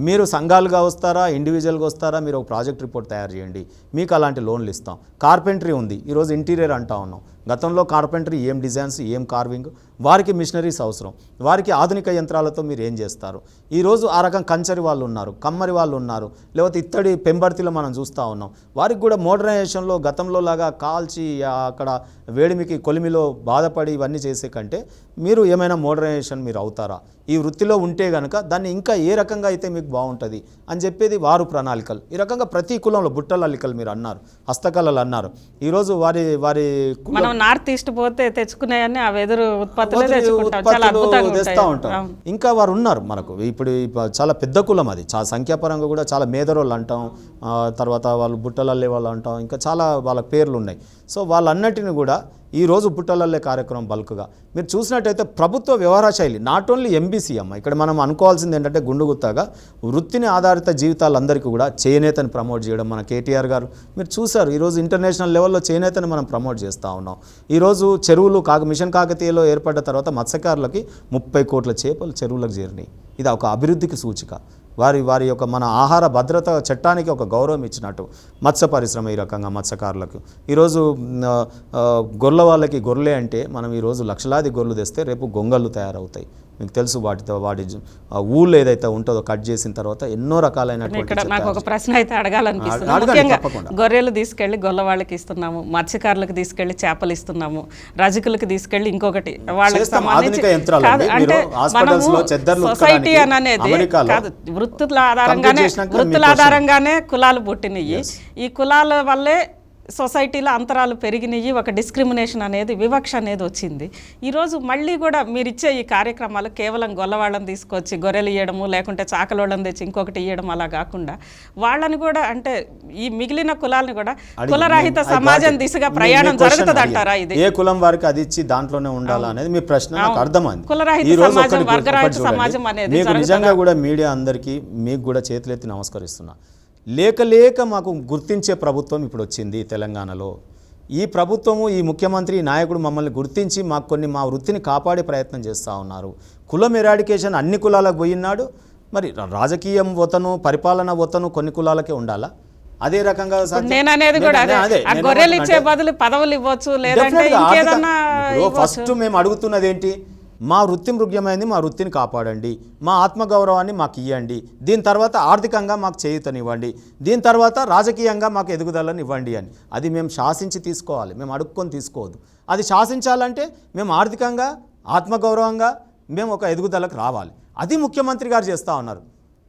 మీరు సంఘాలుగా వస్తారా, ఇండివిజువల్గా వస్తారా, మీరు ఒక ప్రాజెక్ట్ రిపోర్ట్ తయారు చేయండి, మీకు అలాంటి లోన్లు ఇస్తాం. కార్పెంటరీ ఉంది, ఈరోజు ఇంటీరియర్ అంటా ఉన్నాం. గతంలో కార్పెంటరీ ఏం డిజైన్స్, ఏం కార్వింగ్, వారికి మిషనరీస్ అవసరం, వారికి ఆధునిక యంత్రాలతో మీరు ఏం చేస్తారు. ఈరోజు ఆ రకం కంచరి వాళ్ళు ఉన్నారు, కమ్మరి వాళ్ళు ఉన్నారు, లేకపోతే ఇత్తడి పెంబర్తిలో మనం చూస్తూ ఉన్నాం. వారికి కూడా మోడర్నైజేషన్లో గతంలో లాగా కాల్చి అక్కడ వేడిమికి కొలిమిలో బాధపడి ఇవన్నీ చేసే కంటే మీరు ఏమైనా మోడర్నైజేషన్ మీరు అవుతారా, ఈ వృత్తిలో ఉంటే కనుక దాన్ని ఇంకా ఏ రకంగా అయితే మీకు బాగుంటుంది అని చెప్పేది వారు ప్రణాళికలు. ఈ రకంగా ప్రతి కులంలో బుట్టల అల్లికలు మీరు అన్నారు, హస్తకళలు అన్నారు. ఈరోజు వారి వారి మనం నార్త్ ఈస్ట్ పోతే తెచ్చుకునేవన్నీ ఆ వెదురు ఉత్పత్తులే తెచ్చుకుంటాం, చాలా అద్భుతంగా తెస్తూ ఉంటాం. ఇంకా వారు ఉన్నారు మనకు. ఇప్పుడు చాలా పెద్ద కులం, అది చాలా సంఖ్యాపరంగా కూడా చాలా మేదరోళ్ళు అంటాం, తర్వాత వాళ్ళు బుట్టలల్లే వాళ్ళు అంటాం, ఇంకా చాలా వాళ్ళ పేర్లు ఉన్నాయి. సో వాళ్ళన్నిటిని కూడా ఈరోజు బుట్టలల్లే కార్యక్రమం బల్క్గా మీరు చూసినట్టయితే ప్రభుత్వ వ్యవహార శైలి నాట్ ఓన్లీ ఎంబీసీ అమ్మ. ఇక్కడ మనం అనుకోవాల్సింది ఏంటంటే గుండుగుత్తాగా వృత్తిని ఆధారిత జీవితాలందరికీ కూడా చేనేతని ప్రమోట్ చేయడం. మన కేటీఆర్ గారు మీరు చూశారు, ఈరోజు ఇంటర్నేషనల్ లెవెల్లో చేనేతని మనం ప్రమోట్ చేస్తూ ఉన్నాం. ఈరోజు చెరువులు మిషన్ కాకతీయలో ఏర్పడ్డ తర్వాత మత్స్యకారులకి 30 కోట్ల చేపలు చెరువులకు చేరినాయి. ఇది ఒక అభివృద్ధికి సూచిక. వారి యొక్క మన ఆహార భద్రత చట్టానికి ఒక గౌరవం ఇచ్చినట్టు మత్స్య పరిశ్రమ ఈ రకంగా మత్స్యకారులకు. ఈరోజు గొర్రెల వాళ్ళకి గొర్రెలే అంటే మనం ఈరోజు లక్షలాది గొర్రెలు తెస్తే రేపు గొంగళ్ళు తయారవుతాయి. మీకు తెలుసు, వాటి ఊళ్ళు ఏదైతే ఉంటుందో కట్ చేసిన తర్వాత ఎన్నో రకాలైనటువంటి. నాకు ఒక ప్రశ్న అయితే అడగాలనిపిస్తుంది. ముఖ్యంగా గొర్రెలు తీసుకెళ్లి గొల్ల వాళ్ళకి ఇస్తున్నాము, మత్స్యకారులకు తీసుకెళ్లి చేపలు ఇస్తున్నాము, రజకులకు తీసుకెళ్లి ఇంకొకటి వాళ్ళకి సంబంధించి అంటే సొసైటీ అనేది కాదు, వృత్తుల ఆధారంగానే కులాలు పుట్టినవి. ఈ కులాల వల్లే సొసైటీలో అంతరాలు పెరిగినాయి, ఒక డిస్క్రిమినేషన్ అనేది, వివక్ష అనేది వచ్చింది. ఈరోజు మళ్ళీ కూడా మీరు ఇచ్చే ఈ కార్యక్రమాలు కేవలం గొల్లవాళ్ళని తీసుకొచ్చి గొర్రెలు ఇవ్వడము, లేకుంటే చాకలోళ్ళని తెచ్చి ఇంకొకటి ఇవ్వడం అలా కాకుండా వాళ్ళని కూడా, అంటే ఈ మిగిలిన కులాలను కూడా కులరహిత సమాజం దిశగా ప్రయాణం జరుగుతుంది అంటారా? ఇది ఏ కులం వారికి అది ఇచ్చి దాంట్లోనే ఉండాలా అనేది మీ ప్రశ్న నాకు అర్థమైంది. కులరహిత సమాజం, వర్గరహిత సమాజం అనేది నిజంగా కూడా మీడియా అందరికీ మీకు కూడా చేతులెత్తి నమస్కరిస్తున్నా. లేక మాకు గుర్తించే ప్రభుత్వం ఇప్పుడు వచ్చింది తెలంగాణలో. ఈ ప్రభుత్వము, ఈ ముఖ్యమంత్రి, ఈ నాయకుడు మమ్మల్ని గుర్తించి మా వృత్తిని కాపాడే ప్రయత్నం చేస్తూ ఉన్నారు. కులం ఎరాడికేషన్ అన్ని కులాలకు పోయినాడు. మరి రాజకీయం వతను, పరిపాలన వతను కొన్ని కులాలకే ఉండాలా? అదే రకంగా గొర్రెలు ఇచ్చే బదులు పదవులు ఇవ్వచ్చు, లేదంటే ఇంకేదన్నా. ఫస్ట్ మేము అడుగుతున్నది ఏంటి? మా వృత్తి మృగ్యమైంది, మా వృత్తిని కాపాడండి, మా ఆత్మగౌరవాన్ని మాకు ఇవ్వండి, దీని తర్వాత ఆర్థికంగా మాకు చేయూతనివ్వండి, దీని తర్వాత రాజకీయంగా మాకు ఎదుగుదలని ఇవ్వండి అని. అది మేము శాసించి తీసుకోవాలి, మేము అడుక్కొని తీసుకోవద్దు. అది శాసించాలంటే మేము ఆర్థికంగా, ఆత్మగౌరవంగా మేము ఒక ఎదుగుదలకు రావాలి. అది ముఖ్యమంత్రి గారు చేస్తూ ఉన్నారు.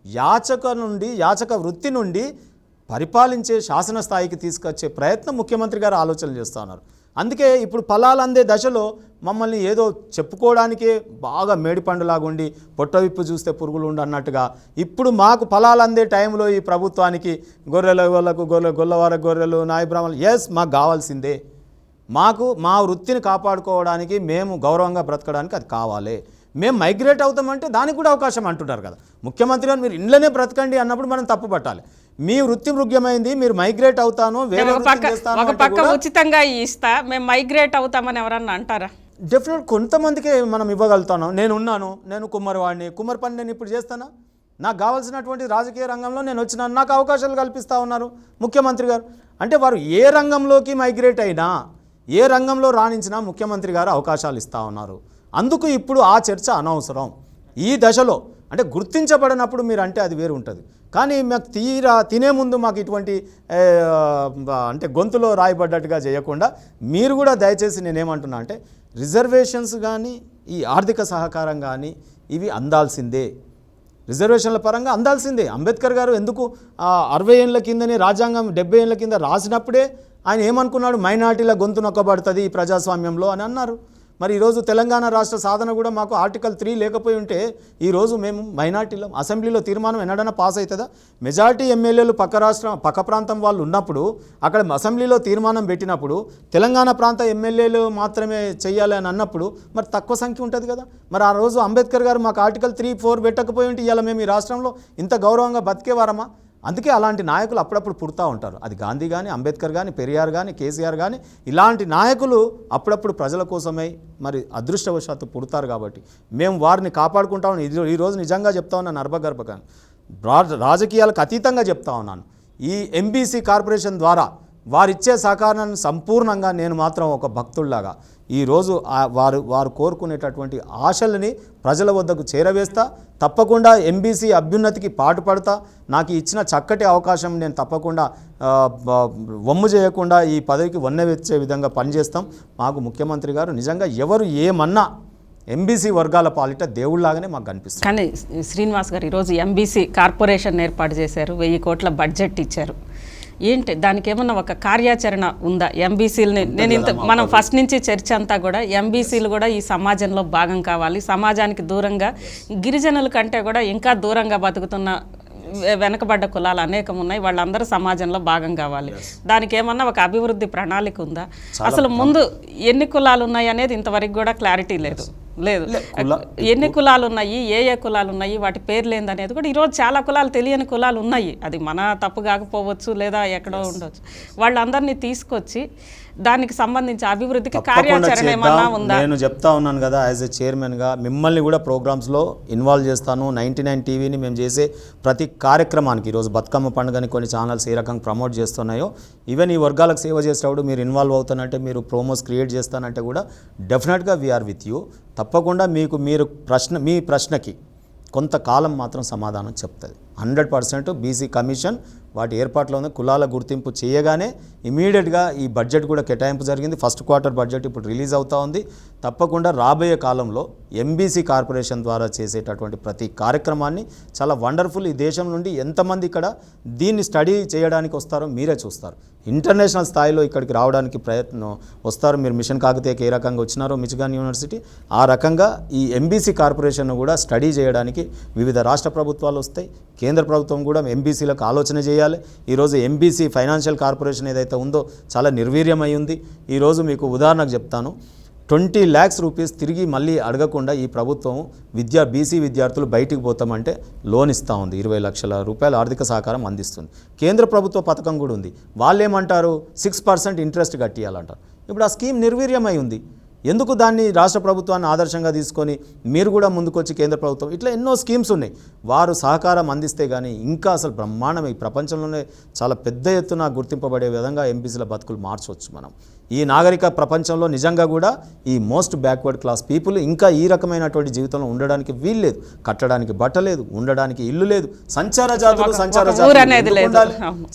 యాచక వృత్తి నుండి పరిపాలించే శాసన స్థాయికి తీసుకొచ్చే ప్రయత్నం ముఖ్యమంత్రి గారు ఆలోచనలు చేస్తూ ఉన్నారు. అందుకే ఇప్పుడు ఫలాలు అందే దశలో మమ్మల్ని ఏదో చెప్పుకోవడానికే బాగా మేడిపండులాగా ఉండి పొట్ట విప్పు చూస్తే పురుగులు ఉండి అన్నట్టుగా ఇప్పుడు మాకు ఫలాలు అందే టైంలో ఈ ప్రభుత్వానికి గొల్లవారికి గొర్రెలు, నాయ బ్రాహ్మణులు, ఎస్ మాకు కావాల్సిందే. మా వృత్తిని కాపాడుకోవడానికి, మేము గౌరవంగా బ్రతకడానికి అది కావాలి. మేము మైగ్రేట్ అవుతామంటే దానికి కూడా అవకాశం అంటున్నారు కదా ముఖ్యమంత్రి గారు. మీరు ఇంట్లోనే బ్రతకండి అన్నప్పుడు మనం తప్పు పట్టాలి. మీ వృత్తి మృగ్యమైంది, మీరు మైగ్రేట్ అవుతాను, వేరే ఒక పక్క ఉచితంగా ఇస్తా, మేము మైగ్రేట్ అవుతామని ఎవరన్నా అంటారా? డెఫినెట్ కొంతమందికే మనం ఇవ్వగలుగుతాను. నేను కుమ్మరివాడిని, కుమ్మరి పని నేను ఇప్పుడు చేస్తానా? నాకు కావాల్సినటువంటి రాజకీయ రంగంలో నేను వచ్చినాను, నాకు అవకాశాలు కల్పిస్తూ ఉన్నారు ముఖ్యమంత్రి గారు. అంటే వారు ఏ రంగంలోకి మైగ్రేట్ అయినా, ఏ రంగంలో రాణించినా ముఖ్యమంత్రి గారు అవకాశాలు ఇస్తూ ఉన్నారు. అందుకు ఇప్పుడు ఆ చర్చ అనవసరం. ఈ దశలో అంటే గుర్తించబడినప్పుడు మీరు అంటే అది వేరు ఉంటుంది. కానీ మాకు తినే ముందు మాకు ఇటువంటి అంటే గొంతులో రాయబడ్డట్టుగా చేయకుండా మీరు కూడా దయచేసి నేనేమంటున్నా అంటే రిజర్వేషన్స్ కానీ, ఈ ఆర్థిక సహకారం కానీ ఇవి అందాల్సిందే. రిజర్వేషన్ల పరంగా అందాల్సిందే. అంబేద్కర్ గారు ఎందుకు 60 ఏళ్ళ కిందనే రాజ్యాంగం 70 ఏళ్ళ కింద రాసినప్పుడే ఆయన ఏమనుకున్నాడు? మైనార్టీల గొంతు నొక్కబడుతుంది ఈ ప్రజాస్వామ్యంలో అని అన్నారు. మరి ఈరోజు తెలంగాణ రాష్ట్ర సాధన కూడా మాకు ఆర్టికల్ 3 లేకపోయి ఉంటే ఈరోజు మేము మైనార్టీలో అసెంబ్లీలో తీర్మానం ఎన్నడైనా పాస్ అవుతుందా? మెజారిటీ ఎమ్మెల్యేలు పక్క ప్రాంతం వాళ్ళు ఉన్నప్పుడు అక్కడ అసెంబ్లీలో తీర్మానం పెట్టినప్పుడు తెలంగాణ ప్రాంత ఎమ్మెల్యేలు మాత్రమే చెయ్యాలి అని అన్నప్పుడు మరి తక్కువ సంఖ్య ఉంటుంది కదా. మరి ఆ రోజు అంబేద్కర్ గారు మాకు ఆర్టికల్ 3, 4 పెట్టకపోయి ఉంటే ఇవాళ మేము ఈ రాష్ట్రంలో ఇంత గౌరవంగా బతికేవారమా? అందుకే అలాంటి నాయకులు అప్పుడప్పుడు పుడతా ఉంటారు. అది గాంధీ కానీ, అంబేద్కర్ కానీ, పెరియార్ కానీ, కేసీఆర్ కానీ, ఇలాంటి నాయకులు అప్పుడప్పుడు ప్రజల కోసమై మరి అదృష్టవశాత్తు పుడతారు. కాబట్టి మేము వారిని కాపాడుకుంటా ఉన్నాం. ఈరోజు నిజంగా చెప్తా ఉన్నాను, నర్భగర్భంగా రాజకీయాలకు అతీతంగా చెప్తా ఉన్నాను. ఈ ఎంబీసీ కార్పొరేషన్ ద్వారా వారిచ్చే సహకారాన్ని సంపూర్ణంగా నేను మాత్రం ఒక భక్తుల్లాగా ఈరోజు వారు కోరుకునేటటువంటి ఆశలని ప్రజల వద్దకు చేరవేస్తా. తప్పకుండా ఎంబీసీ అభ్యున్నతికి పాటుపడతా. నాకు ఇచ్చిన చక్కటి అవకాశం నేను తప్పకుండా వమ్ము చేయకుండా ఈ పదవికి వన్నెవెచ్చే విధంగా పనిచేస్తాం. మాకు ముఖ్యమంత్రి గారు నిజంగా ఎవరు ఏమన్నా ఎంబీసీ వర్గాల పాలిట దేవుళ్లాగానే మాకు కనిపిస్తుంది. కానీ శ్రీనివాస్ గారు ఈరోజు ఎంబీసీ కార్పొరేషన్ ఏర్పాటు చేశారు, 1000 కోట్ల బడ్జెట్ ఇచ్చారు. ఏంటి దానికి ఏమన్నా ఒక కార్యాచరణ ఉందా? ఎంబీసీలని మనం ఫస్ట్ నుంచి చర్చ అంతా కూడా ఎంబీసీలు కూడా ఈ సమాజంలో భాగం కావాలి, సమాజానికి దూరంగా గిరిజనుల కంటే కూడా ఇంకా దూరంగా బతుకుతున్న వెనకబడ్డ కులాలు అనేకం ఉన్నాయి, వాళ్ళందరూ సమాజంలో భాగం కావాలి. దానికి ఏమన్నా ఒక అభివృద్ధి ప్రణాళిక ఉందా? అసలు ముందు ఎన్ని కులాలు ఉన్నాయి అనేది ఇంతవరకు కూడా క్లారిటీ లేదు. ఎన్ని కులాలు ఉన్నాయి, ఏ కులాలు ఉన్నాయి, వాటి పేర్లు ఏందనేది కూడా ఈరోజు చాలా కులాలు తెలియని కులాలు ఉన్నాయి. అది మన తప్పు కాకపోవచ్చు, లేదా ఎక్కడో ఉండవచ్చు. వాళ్ళందరినీ తీసుకొచ్చి దానికి సంబంధించి అభివృద్ధికి కార్యాచరణ ఏమన్నా ఉందా? నేను చెప్తా ఉన్నాను కదా, యాజ్ ఎ చైర్మన్గా మిమ్మల్ని కూడా ప్రోగ్రామ్స్లో ఇన్వాల్వ్ చేస్తాను. 99 టీవీని మేము చేసే ప్రతి కార్యక్రమానికి ఈరోజు బతుకమ్మ పండుగని కొన్ని ఛానల్స్ ఏ రకంగా ప్రమోట్ చేస్తున్నాయో, ఈవెన్ ఈ వర్గాలకు సేవ చేసేటప్పుడు మీరు ఇన్వాల్వ్ అవుతానంటే, మీరు ప్రోమోస్ క్రియేట్ చేస్తానంటే కూడా డెఫినెట్గా వీఆర్ విత్ యూ. తప్పకుండా మీ ప్రశ్నకి కొంతకాలం మాత్రం సమాధానం చెప్తుంది. 100% బీసీ కమిషన్ వాటి ఏర్పాట్లో ఉంది. కులాల గుర్తింపు చేయగానే ఇమీడియట్గా ఈ బడ్జెట్ కూడా కేటాయింపు జరిగింది. ఫస్ట్ క్వార్టర్ బడ్జెట్ ఇప్పుడు రిలీజ్ అవుతూ ఉంది. తప్పకుండా రాబోయే కాలంలో ఎంబీసీ కార్పొరేషన్ ద్వారా చేసేటటువంటి ప్రతి కార్యక్రమాన్ని చాలా వండర్ఫుల్. ఈ దేశం నుండి ఎంతమంది ఇక్కడ దీన్ని స్టడీ చేయడానికి వస్తారో మీరే చూస్తారు. ఇంటర్నేషనల్ స్థాయిలో ఇక్కడికి రావడానికి ప్రయత్నం వస్తారు. మీరు మిషన్ కాకతీయకి ఏ రకంగా వచ్చినారో మిచిగాన్ యూనివర్సిటీ, ఆ రకంగా ఈ ఎంబీసీ కార్పొరేషన్ కూడా స్టడీ చేయడానికి వివిధ రాష్ట్ర ప్రభుత్వాలు వస్తాయి. కేంద్ర ప్రభుత్వం కూడా ఎంబీసీలకు ఆలోచన చేయాలి. ఈరోజు ఎంబీసీ ఫైనాన్షియల్ కార్పొరేషన్ ఏదైతే ఉందో చాలా నిర్వీర్యమై ఉంది. ఈరోజు మీకు ఉదాహరణకు చెప్తాను, 20 lakhs రూపీస్ తిరిగి మళ్ళీ అడగకుండా ఈ ప్రభుత్వం బీసీ విద్యార్థులు బయటికి పోతామంటే లోన్ ఇస్తూ ఉంది. 20 లక్షల రూపాయల ఆర్థిక సహకారం అందిస్తుంది. కేంద్ర ప్రభుత్వ పథకం కూడా ఉంది. వాళ్ళు ఏమంటారు, 6% ఇంట్రెస్ట్ కట్టియాలంటారు. ఇప్పుడు ఆ స్కీమ్ నిర్వీర్యమై ఉంది. ఎందుకు దాన్ని రాష్ట్ర ప్రభుత్వాన్ని ఆదర్శంగా తీసుకొని మీరు కూడా ముందుకొచ్చి కేంద్ర ప్రభుత్వం ఇట్లా ఎన్నో స్కీమ్స్ ఉన్నాయి, వారు సహకారం అందిస్తే కానీ ఇంకా అసలు బ్రహ్మాండం ఈ ప్రపంచంలోనే చాలా పెద్ద ఎత్తున గుర్తింపబడే విధంగా ఎంబీసీల బతుకులు మార్చవచ్చు. మనం ఈ నాగరిక ప్రపంచంలో నిజంగా కూడా ఈ మోస్ట్ బ్యాక్వర్డ్ క్లాస్ పీపుల్ ఇంకా ఈ రకమైనటువంటి జీవితంలో ఉండడానికి వీల్లేదు. కట్టడానికి బట్ట లేదు, ఉండడానికి ఇల్లు లేదు. సంచార జాతులు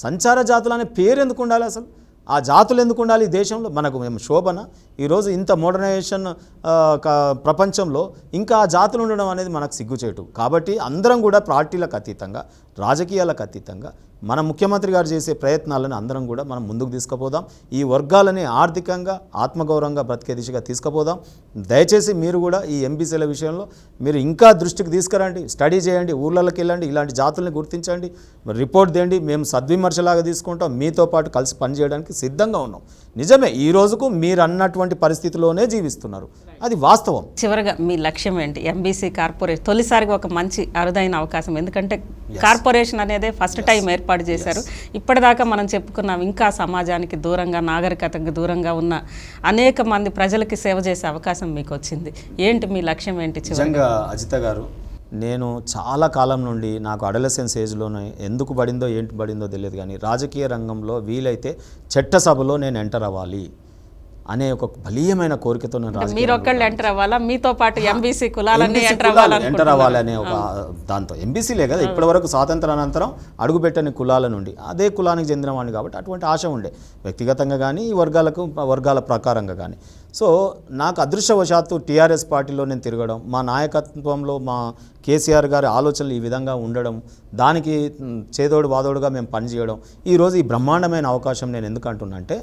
సంచార జాతులు అనే పేరు ఎందుకు ఉండాలి? అసలు ఆ జాతులు ఎందుకు ఉండాలి ఈ దేశంలో? మనకు మేము శోభన. ఈరోజు ఇంత మోడర్నైజేషన్ ప్రపంచంలో ఇంకా ఆ జాతులు ఉండడం అనేది మనకు సిగ్గుచేటు. కాబట్టి అందరం కూడా పార్టీలకు అతీతంగా, రాజకీయాలకు అతీతంగా మన ముఖ్యమంత్రి గారు చేసే ప్రయత్నాలను అందరం కూడా మనం ముందుకు తీసుకుపోదాం. ఈ వర్గాలని ఆర్థికంగా ఆత్మగౌరవంగా బ్రతికే దిశగా తీసుకుపోదాం. దయచేసి మీరు కూడా ఈ ఎంబీసీల విషయంలో మీరు ఇంకా దృష్టికి తీసుకురండి, స్టడీ చేయండి, ఊర్లలోకి వెళ్ళండి, ఇలాంటి జాతుల్ని గుర్తించండి, రిపోర్ట్ దేండి. మేము సద్విమర్శలాగా తీసుకుంటాం, మీతో పాటు కలిసి పనిచేయడానికి సిద్ధంగా ఉన్నాం. నిజమే, ఈ రోజుకు మీరు అన్నటువంటి పరిస్థితిలోనే జీవిస్తున్నారు, అది వాస్తవం. చివరగా మీ లక్ష్యం ఏంటి? ఎంబీసీ కార్పొరేషన్ తొలిసారిగా ఒక మంచి అరుదైన అవకాశం, ఎందుకంటే కార్పొరేషన్ అనేది ఫస్ట్ టైం ఏర్పాటు చేశారు. ఇప్పటిదాకా మనం చెప్పుకున్నాం, ఇంకా సమాజానికి దూరంగా, నాగరికతకు దూరంగా ఉన్న అనేక మంది ప్రజలకి సేవ చేసే అవకాశం మీకు వచ్చింది. ఏంటి మీ లక్ష్యం ఏంటి? నిజంగా అజిత గారు, నేను చాలా కాలం నుండి నాకు అడలసెన్స్ ఏజ్లోనే ఎందుకు పడిందో ఏంటి పడిందో తెలియదు, కానీ రాజకీయ రంగంలో వీలైతే చట్టసభలో నేను ఎంటర్ అవ్వాలి అనే ఒక బలీయమైన కోరికతో మీరు ఒక్కళ్ళు ఎంటర్ అవ్వాలా, మీతో పాటు ఎంబీసీ కులాలన్నీ ఎంటర్ అవ్వాలి అనే ఒక దాంతో, ఎంబీసీలే కదా ఇప్పటి వరకు స్వాతంత్ర అనంతరం అడుగుపెట్టని కులాల నుండి అదే కులానికి చెందినవాడిని కాబట్టి అటువంటి ఆశ ఉండే, వ్యక్తిగతంగా కానీ ఈ వర్గాల ప్రకారంగా కానీ. సో నాకు అదృష్టవశాత్తు టీఆర్ఎస్ పార్టీలో నేను తిరగడం, మా నాయకత్వంలో మా కేసీఆర్ గారి ఆలోచనలు ఈ విధంగా ఉండడం, దానికి చేదోడు వాదోడుగా మేము పనిచేయడం, ఈరోజు ఈ బ్రహ్మాండమైన అవకాశం నేను ఎందుకు అంటున్నా అంటే,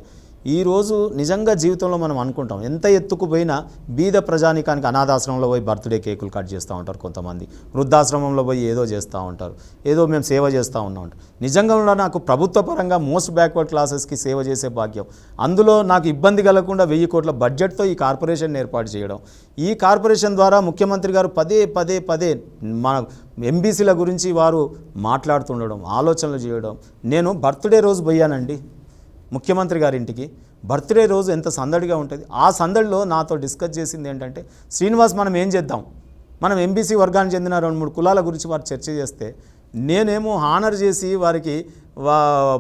ఈరోజు నిజంగా జీవితంలో మనం అనుకుంటాం, ఎంత ఎత్తుకు పోయినా బీద ప్రజానికానికి అనాథాశ్రమంలో పోయి బర్త్డే కేకులు కట్ చేస్తూ ఉంటారు కొంతమంది, వృద్ధాశ్రమంలో పోయి ఏదో చేస్తూ ఉంటారు, ఏదో మేము సేవ చేస్తూ ఉన్నాం. నిజంగా కూడా నాకు ప్రభుత్వ పరంగా మోస్ట్ బ్యాక్వర్డ్ క్లాసెస్కి సేవ చేసే భాగ్యం, అందులో నాకు ఇబ్బంది కలగకుండా 1000 కోట్ల బడ్జెట్తో ఈ కార్పొరేషన్ ఏర్పాటు చేయడం, ఈ కార్పొరేషన్ ద్వారా ముఖ్యమంత్రి గారు పదే మన ఎంబీసీల గురించి వారు మాట్లాడుతుండడం, ఆలోచనలు చేయడం. నేను బర్త్డే రోజు పోయానండి ముఖ్యమంత్రి గారి ఇంటికి. బర్త్డే రోజు ఎంత సందడిగా ఉంటుంది. ఆ సందడిలో నాతో డిస్కస్ చేసింది ఏంటంటే, శ్రీనివాస్ మనం ఏం చేద్దాం, మనం ఎంబీసీ వర్గానికి చెందిన 2-3 కులాల గురించి వారు చర్చ చేస్తే నేనేమో హానర్ చేసి వారికి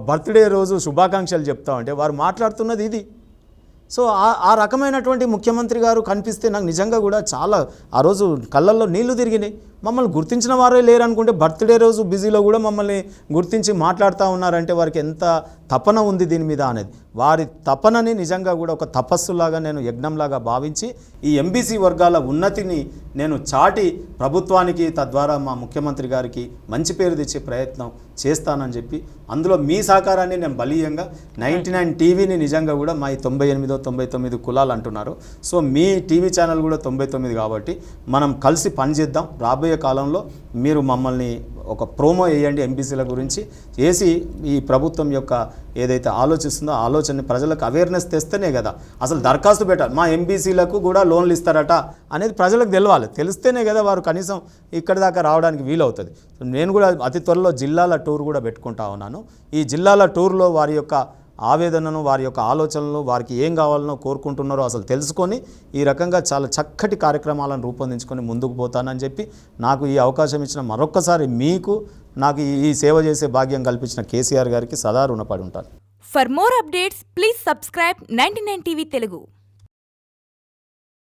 బర్త్డే రోజు శుభాకాంక్షలు చెప్తా ఉంటే వారు మాట్లాడుతున్నది ఇది. సో ఆ రకమైనటువంటి ముఖ్యమంత్రి గారు కనిపిస్తే నాకు నిజంగా కూడా చాలా ఆ రోజు కళ్ళల్లో నీళ్లు తిరిగినాయి. మమ్మల్ని గుర్తించిన వారే లేరు అనుకుంటే బర్త్డే రోజు బిజీలో కూడా మమ్మల్ని గుర్తించి మాట్లాడుతూ ఉన్నారంటే వారికి ఎంత తపన ఉంది దీని మీద అనేది. వారి తపనని నిజంగా కూడా ఒక తపస్సులాగా నేను యజ్ఞంలాగా భావించి ఈ ఎంబీసీ వర్గాల ఉన్నతిని నేను చాటి ప్రభుత్వానికి తద్వారా మా ముఖ్యమంత్రి గారికి మంచి పేరు తెచ్చే ప్రయత్నం చేస్తానని చెప్పి అందులో మీ సహకారాన్ని నేను బలీయంగా 99 టీవీని నిజంగా కూడా మా 98-99 కులాలు అంటున్నారు. సో మీ టీవీ ఛానల్ కూడా 99 కాబట్టి మనం కలిసి పనిచేద్దాం. రాబోయే కాలంలో మీరు మమ్మల్ని ఒక ప్రోమో వేయండి ఎంబీసీల గురించి వేసి ఈ ప్రభుత్వం యొక్క ఏదైతే ఆలోచిస్తుందో ఆలోచనని ప్రజలకు అవేర్నెస్ తెస్తేనే కదా అసలు దరఖాస్తు పెట్టాలి. మా ఎంబీసీలకు కూడా లోన్లు ఇస్తారట అనేది ప్రజలకు తెలవాలి. తెలిస్తేనే కదా వారు కనీసం ఇక్కడి దాకా రావడానికి వీలవుతుంది. నేను కూడా అతి త్వరలో జిల్లాల టూర్ కూడా పెట్టుకుంటా ఉన్నాను. ఈ జిల్లాల టూర్లో వారి యొక్క ఆవేదనను వారి యొక్క ఆలోచనలు వారికి ఏం కావాలనో కోరుకుంటున్నారో అసలు తెలుసుకొని ఈ రకంగా చాలా చక్కటి కార్యక్రమాలను రూపొందించుకొని ముందుకు పోతానని చెప్పి నాకు ఈ అవకాశం ఇచ్చిన మరొక్కసారి మీకు నాకు ఈ సేవ చేసే భాగ్యం కల్పించిన కేసీఆర్ గారికి సదా రుణపడి ఉంటాను. For more updates, please subscribe 99 TV Telugu.